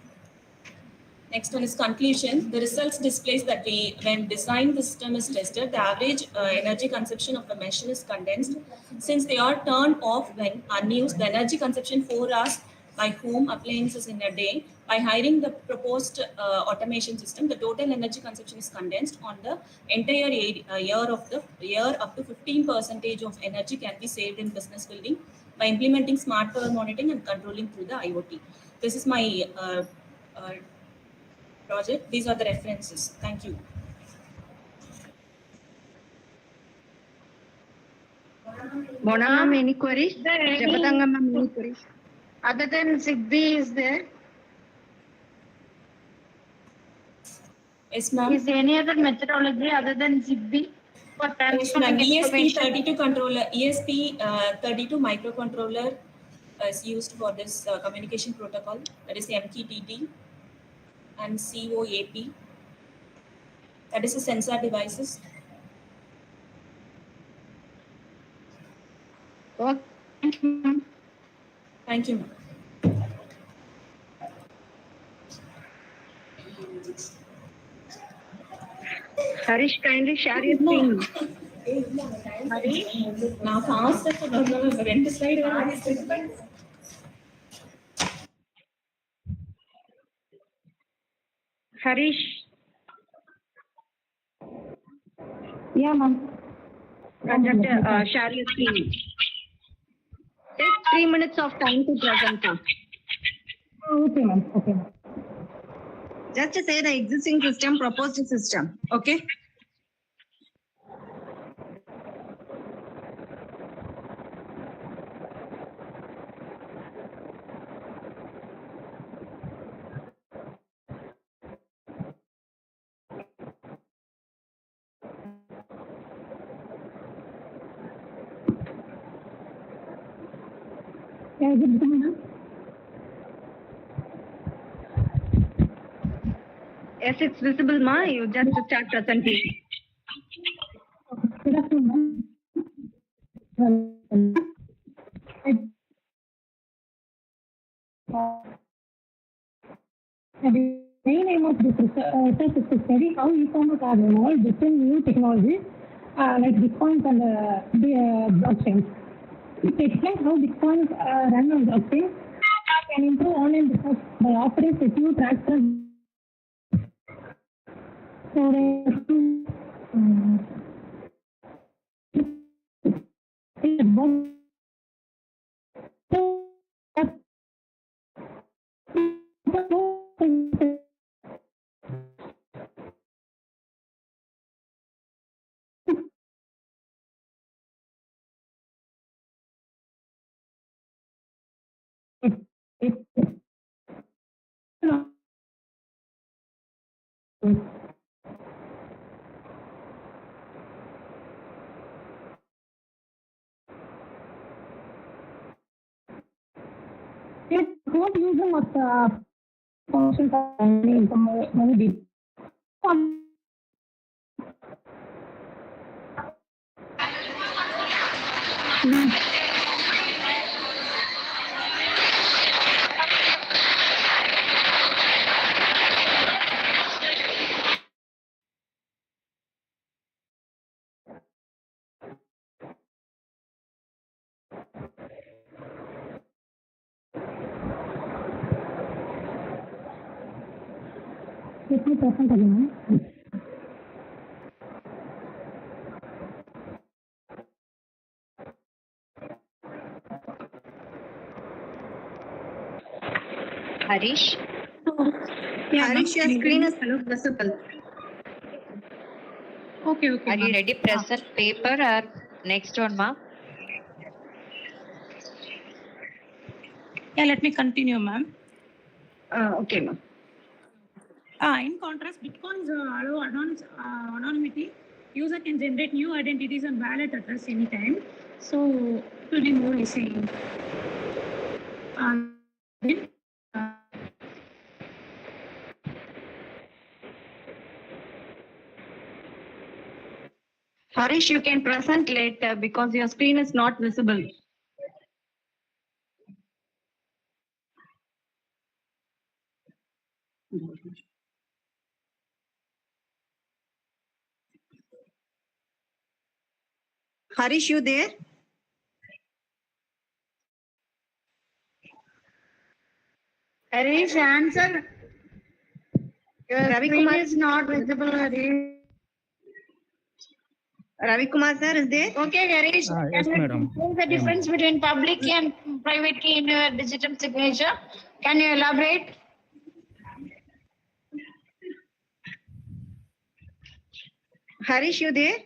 Next one is conclusion. The results displays that when design the system is tested, the average energy consumption of the machine is condensed. Since they are turned off when unused, the energy consumption 4 hours by home appliances in a day. By hiring the proposed automation system, the total energy consumption is condensed on the entire year. Up to 15% of energy can be saved in business building by implementing smart power monitoring and controlling through the IoT. This is my project. These are the references. Thank you. Mona ma'am, any queries? Jabatanga ma'am, any queries? Other than ZigBee is there? Yes, ma'am. Is there any other methodology other than ZigBee for Yes, ma'am. transferring information? ESP32 controller, ESP32 microcontroller is used for this communication protocol. That is MQTT and COAP. that is the sensor devices. Okay. Thank you, ma'am. Thank you, ma'am. Harish, kindly share your screen. Now fast rent slide. Harish. Yeah, ma'am. Conductor, share your screen. Take 3 minutes of time to present, sir. Okay, ma'am. Okay. Just to say the existing system, proposed system. Okay. Yeah, is it done, ma'am? Yes, it's visible, ma. You just start presenting. Good afternoon, ma'am. The main aim of this research is to study how e-commerce has evolved within new technologies like Bitcoins and blockchains. It explains how Bitcoins run on blockchain can improve online business by offering secure, transparent. It won't use them as functions of money. Let me present again. Harish. Yeah, Harish, your ma'am. screen is visible. Okay. Are you ready? Present paper or next one, ma'am? Yeah, let me continue, ma'am. Okay, ma'am. In contrast, Bitcoins allow anonymity. User can generate new identities and wallet address anytime. So it will be more easy. Then, Harish, you can present later because your screen is not visible. Harish, you there? Harish, answer. Your Ravi screen Kumar. is not visible, Harish. Ravi Kumar sir is there? Okay, Harish. Yes, madam. What is the difference between public key and private key in your digital signature? Can you elaborate? Harish, you there?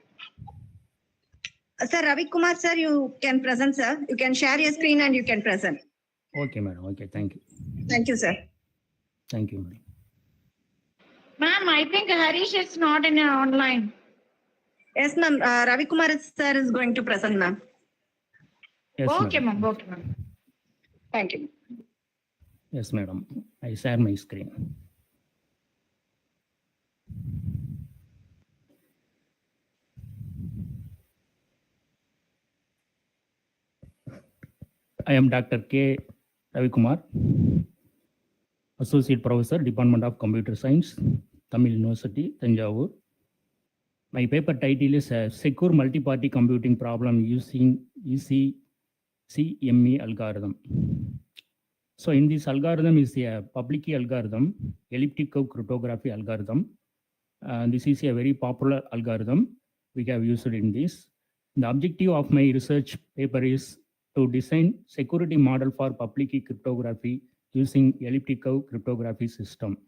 Sir, Ravi Kumar sir, you can present, sir. You can share your screen and you can present. Okay, madam. Okay, thank you. Thank you, sir. Thank you, madam. Ma'am, I think Harish is not in online. Yes, ma'am. Ravi Kumar sir is going to present, ma'am. Yes, Okay, madam. ma'am. Okay, ma'am. Thank you. Yes, madam. I share my screen. I am Dr. K. Ravikumar, Associate Professor, Department of Computer Science, Tamil University, Tanjavur. My paper title is Secure Multi-Party Computing Problem Using ECCME Algorithm. So in this algorithm is a public key algorithm, elliptic curve cryptography algorithm. This is a very popular algorithm we have used in this. The objective of my research paper is to design security model for public key cryptography using elliptic curve cryptography system.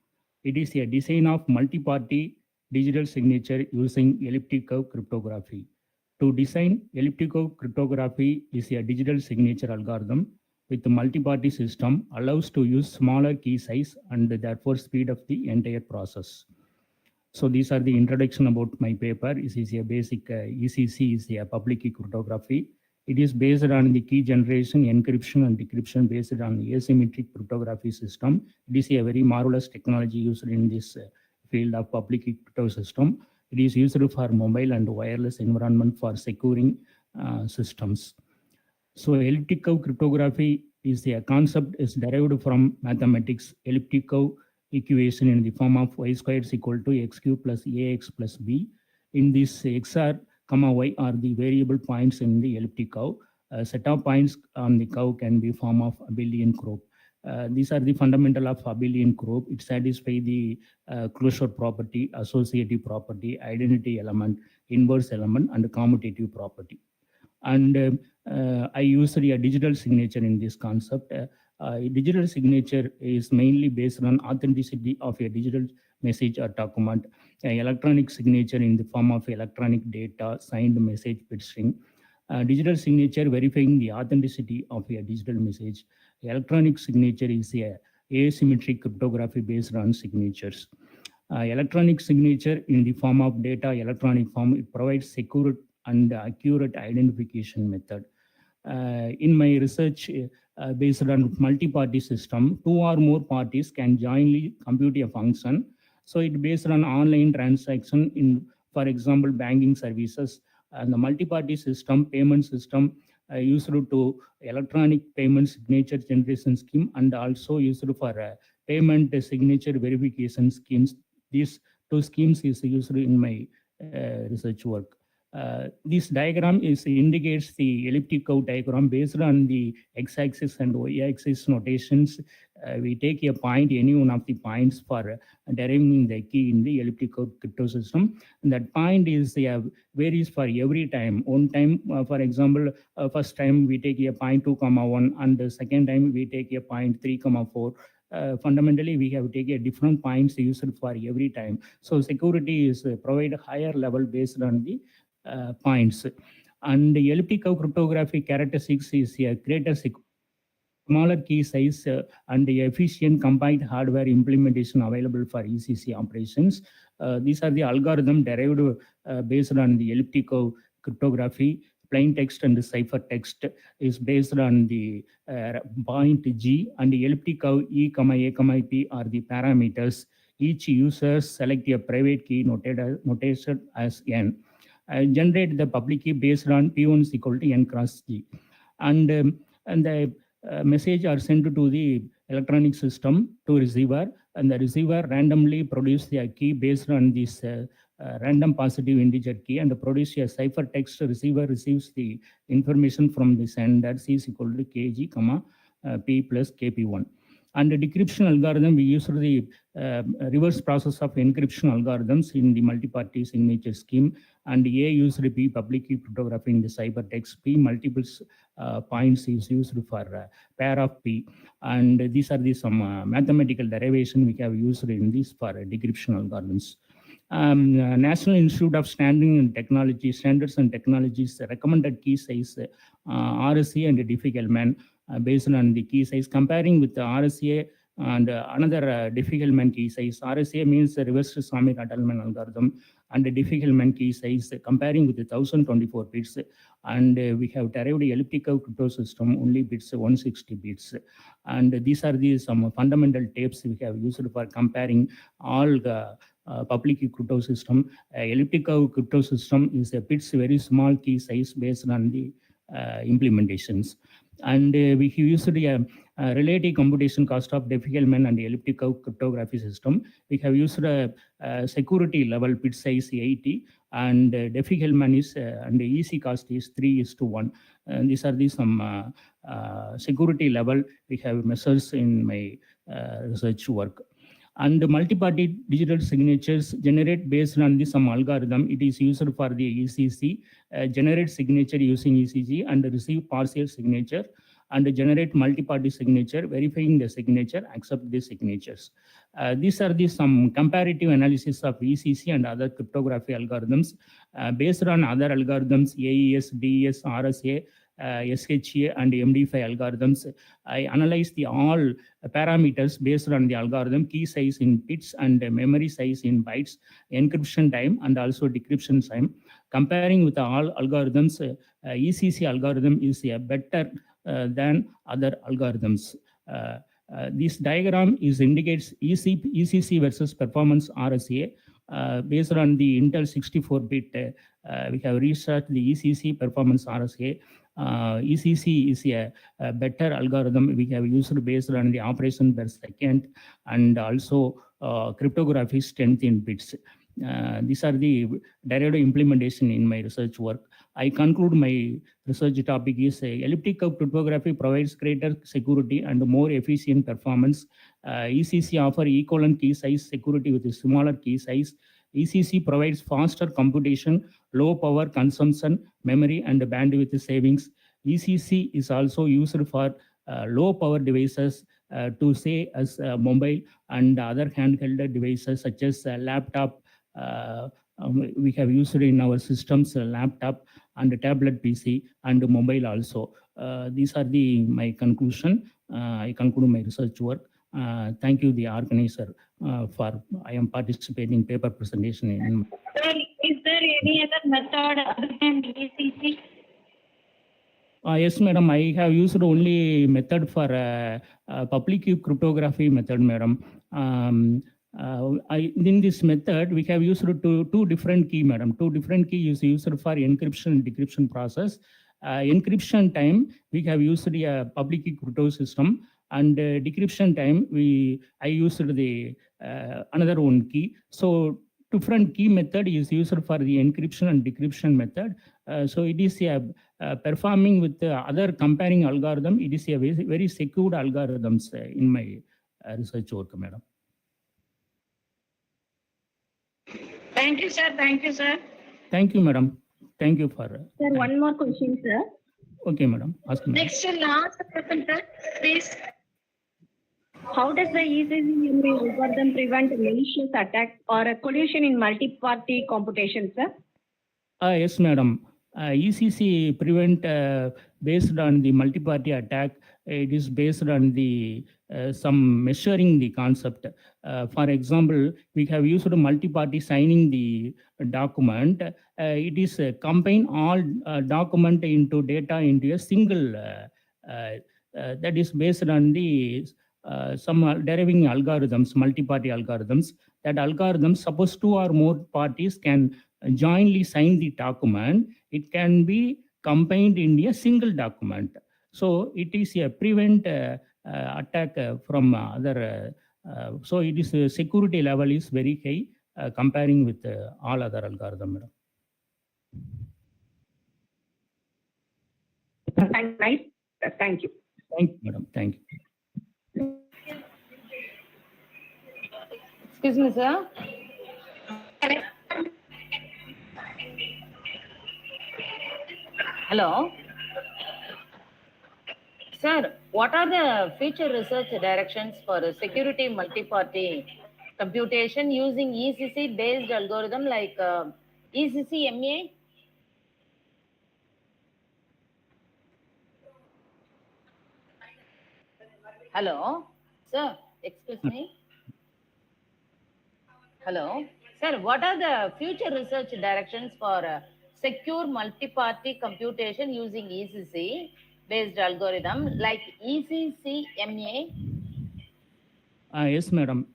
It is a design of multi-party digital signature using elliptic curve cryptography. To design elliptic curve cryptography is a digital signature algorithm with a multi-party system allows to use smaller key size and therefore speed up the entire process. So these are the introduction about my paper. This is a basic ECC is a public key cryptography. It is based on the key generation, encryption and decryption based on asymmetric cryptography system. It is a very marvelous technology used in this field of public key crypto system. It is used for mobile and wireless environment for securing systems. So elliptic curve cryptography is a concept is derived from mathematics. Elliptic curve equation in the form of y squared is equal to x cube plus ax plus b. In this xr, y are the variable points in the elliptic curve. A set of points on the curve can be form of abelian group. These are the fundamental of abelian group. It satisfies the closure property, associative property, identity element, inverse element, and commutative property. And I used a digital signature in this concept. Digital signature is mainly based on authenticity of a digital message or document. Electronic signature in the form of electronic data, signed message, bit string. Digital signature verifying the authenticity of a digital message. Electronic signature is a asymmetric cryptography based on signatures. Electronic signature in the form of data, electronic form, it provides secure and accurate identification method. In my research based on multi-party system, two or more parties can jointly compute a function. So it based on online transaction in, for example, banking services, and the multi-party system, payment system used to electronic payment signature generation scheme and also used for payment signature verification schemes. These two schemes is used in my research work. This diagram indicates the elliptic curve diagram based on the x-axis and y-axis notations. We take a point, any one of the points for deriving the key in the elliptic curve crypto system. And that point is varies for every time. One time, for example, first time we take a point 2,1, and the second time we take a point 3,4. Fundamentally, we have taken different points used for every time. So security is provide higher level based on the points. And the elliptic curve cryptography characteristics is a greater smaller key size and the efficient combined hardware implementation available for ECC operations. These are the algorithm derived based on the elliptic curve cryptography. Plain text and the ciphertext is based on the point G, and the elliptic curve E, A, P are the parameters. Each user select a private key noted as N. Generate the public key based on P1 is equal to N cross G. And the message are sent to the electronic system to receiver, and the receiver randomly produce the key based on this random positive integer key and produce a ciphertext. Receiver receives the information from the sender. C is equal to KG, P plus KP1. And the decryption algorithm, we use the reverse process of encryption algorithms in the multi-party signature scheme. And A used P public key cryptography in the ciphertext. P multiple points is used for pair of P. And these are the some mathematical derivation we have used in this for decryption algorithms. National Institute of Standards and Technologies recommended key size RSA and Diffie-Hellman based on the key size, comparing with the RSA and another Diffie-Hellman key size. RSA means the reverse Samir-Adelman algorithm, and the Diffie-Hellman key size comparing with the 1024 bits. And we have derived elliptic curve crypto system only bits 160 bits. And these are the some fundamental tapes we have used for comparing all the public key crypto system. Elliptic curve crypto system is a bits very small key size based on the implementations. And we used the relative computation cost of Diffie-Hellman and elliptic curve cryptography system. We have used a security level bit size 80, and Diffie-Hellman is and the EC cost is 3:1. And these are the some security level we have measures in my research work. And the multi-party digital signatures generate based on the some algorithm. It is used for the ECC, generate signature using ECG and receive partial signature, and generate multi-party signature, verifying the signature, accept the signatures. These are the some comparative analysis of ECC and other cryptography algorithms based on other algorithms, AES, DES, RSA, SHA and MD5 algorithms. I analyze the all parameters based on the algorithm, key size in bits and memory size in bytes, encryption time and also decryption time. Comparing with all algorithms, ECC algorithm is better than other algorithms. This diagram indicates ECC versus performance RSA. Based on the Intel 64-bit, we have researched the ECC performance RSA. ECC is a better algorithm we have used based on the operation per second and also cryptography strength in bits. These are the derivative implementation in my research work. I conclude my research topic is elliptic curve cryptography provides greater security and more efficient performance. ECC offer equivalent key size security with a smaller key size. ECC provides faster computation, low power consumption, memory and bandwidth savings. ECC is also used for low power devices to say as mobile and other handheld devices such as laptop. We have used in our systems laptop and tablet PC and mobile also. These are my conclusion. I conclude my research work. Thank you, the organizer, for I am participating paper presentation in. Is there any other method other than ECC? Yes, madam. I have used only method for public key cryptography method, madam. In this method, we have used two different key, madam. Two different key is used for encryption and decryption process. Encryption time, we have used the public key crypto system, and decryption time, I used the another one key. So different key method is used for the encryption and decryption method. So it is performing with the other comparing algorithm. It is a very, very secured algorithms in my research work, madam. Thank you, sir. Thank you, sir. Thank you, madam. Thank you for. Sir, one more question, sir. Okay, madam. Ask me. Next and last question, sir. Please. How does the ECC algorithm prevent malicious attack or a collusion in multi-party computation, sir? Yes, madam. ECC prevent based on the multi-party attack. It is based on the some measuring the concept. For example, we have used multi-party signing the document. It is combine all document into data into a single. That is based on the some deriving algorithms, multi-party algorithms. That algorithm, suppose two or more parties can jointly sign the document, it can be combined in a single document. So it is a prevent attack from other. So it is security level is very high comparing with all other algorithm. Thank you. Thank you, madam. Thank you. Excuse me, sir. Hello. Sir, what are the future research directions for security multi-party computation using ECC based algorithm like ECC MA? Hello, sir, excuse me. Hello, sir, what are the future research directions for secure multi-party computation using ECC based algorithm like ECC MA? Yes, madam.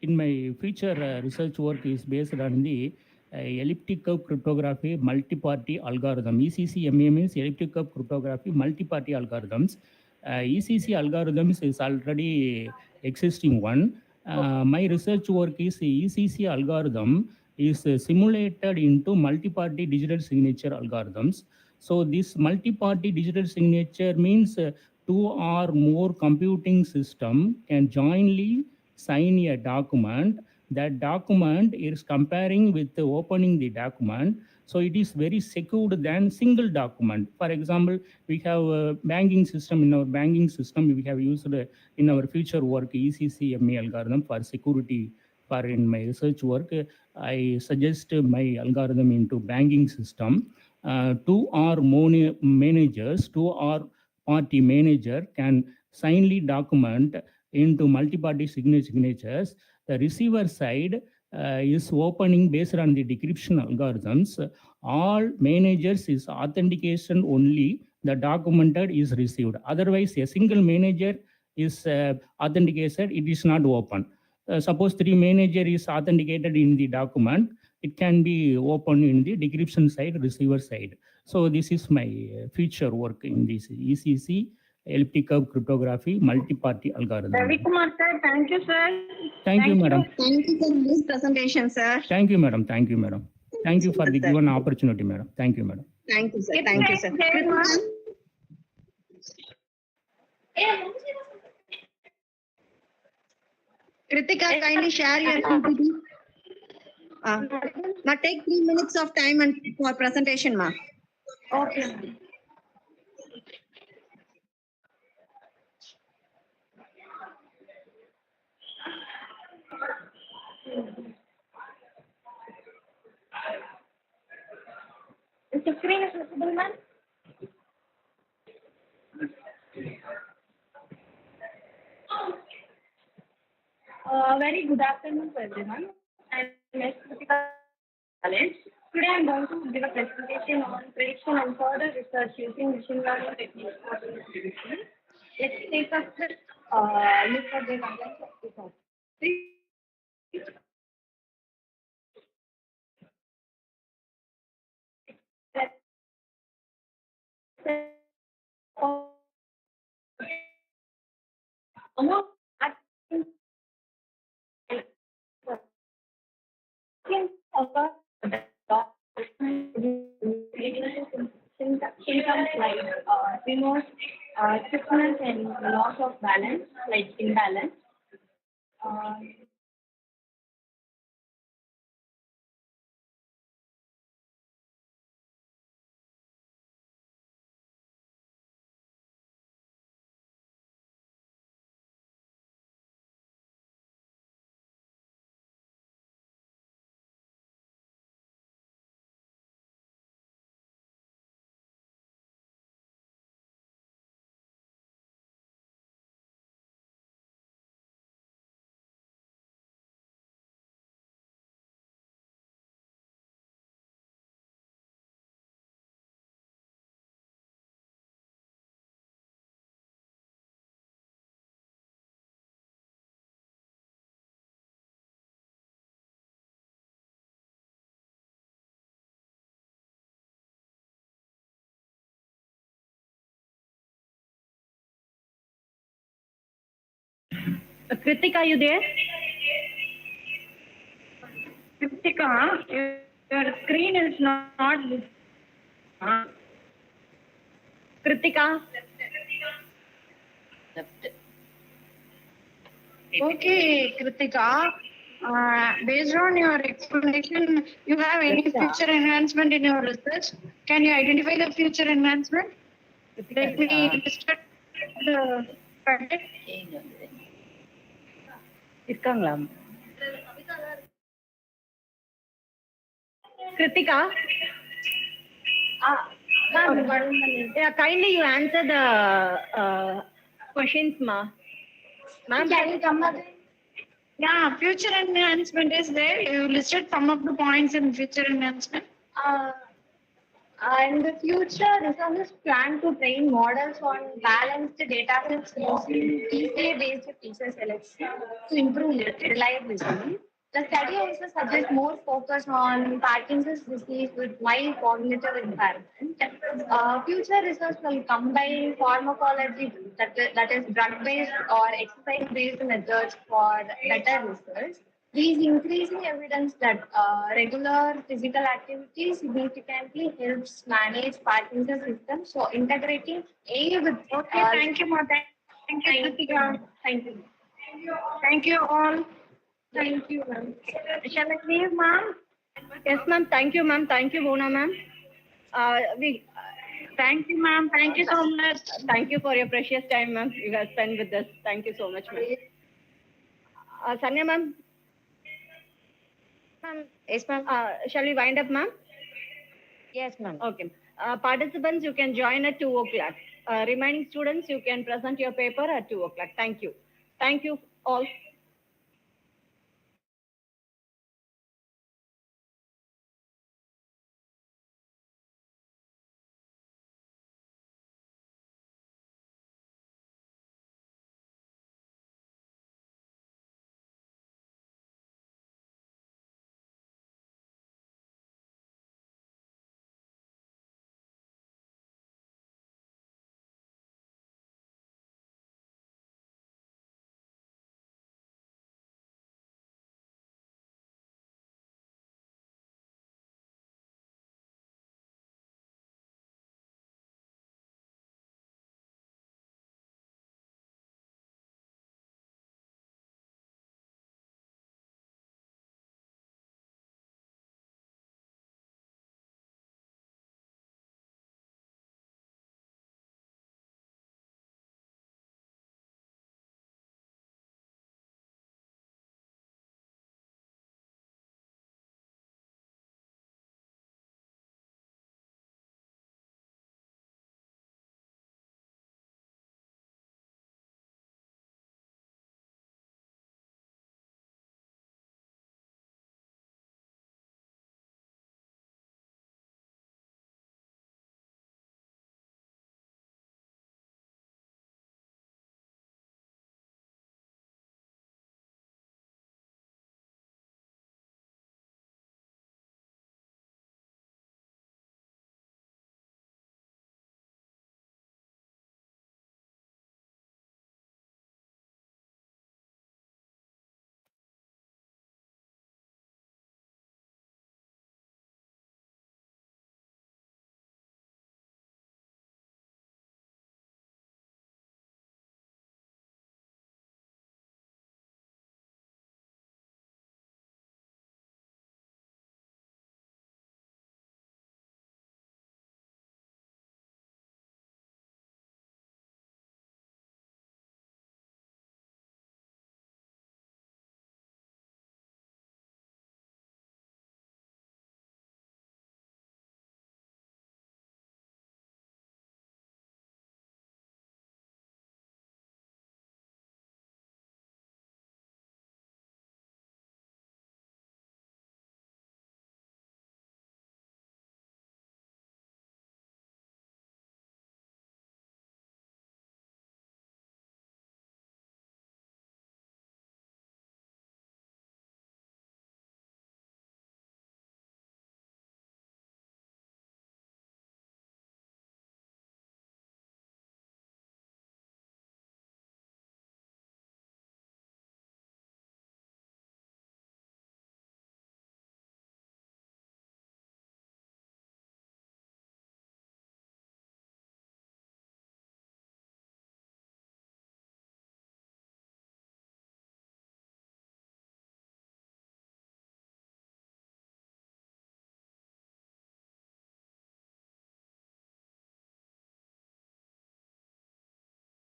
In my future research work is based on the elliptic curve cryptography multi-party algorithm. ECCMA means elliptic curve cryptography multi-party algorithms. ECC algorithms is already existing one. My research work is ECC algorithm is simulated into multi-party digital signature algorithms. So this multi-party digital signature means two or more computing system can jointly sign a document. That document is comparing with the opening the document. So it is very secured than single document. For example, we have a banking system. In our banking system, we have used in our future work ECCMA algorithm for security. For in my research work, I suggest my algorithm into banking system. Two or more managers, two or party manager can signly document into multi-party signatures. The receiver side is opening based on the decryption algorithms. All managers is authentication only. The documented is received. Otherwise, a single manager is authenticated. It is not open. Suppose three manager is authenticated in the document. It can be open in the decryption side, receiver side. So this is my future work in this ECC elliptic curve cryptography multi-party algorithm. Ravi Kumar sir, thank you sir. Thank you, madam. Thank you for this presentation, sir. Thank you, madam. Thank you, madam. Thank you for the given opportunity, madam. Thank you, madam. Thank you, sir. Thank you, sir. Kritika, kindly share your PPT. Now take 3 minutes of time and for presentation, ma. Okay. Is the screen is visible, ma'am? Very good afternoon to everyone. I'm Ms. Kritika College. Today I'm going to give a presentation on prediction and further research using machine learning techniques for prediction. Let's take a quick look at the contents of the topic. Symptoms like remorse, stiffness, and loss of balance, like imbalance. Kritika, are you there? Kritika, your screen is not visible. Kritika. Okay, Kritika. Based on your explanation, you have any future enhancement in your research? Can you identify the future enhancement? Let me start the content. இருக்காங்களா Kritika? Yeah, kindly you answer the questions, ma. Ma'am, can you come again? Yeah, future enhancement is there. You listed some of the points in future enhancement. In the future, researchers plan to train models on balanced data sets using PCA-based feature selection to improve reliability. The study also suggests more focus on Parkinson's disease with mild cognitive impairment. Future research will combine pharmacology, that is drug-based or exercise-based methods for better results. There is increasing evidence that regular physical activity significantly helps manage Parkinson's symptoms. So integrating A with Thank you, ma'am. Thank you, Kritika. Thank you. Thank you all. Thank you, ma'am. Shall I leave, ma'am? Yes, ma'am. Thank you, ma'am. Thank you, Bona, ma'am. Thank you, ma'am. Thank you so much. Thank you for your precious time, ma'am. You have spent with us. Thank you so much, ma'am. Sanya, ma'am. Ma'am, yes, ma'am. Shall we wind up, ma'am? Yes, ma'am. Okay. Participants, you can join at 2 o'clock. Remaining students, you can present your paper at 2 o'clock. Thank you. Thank you all.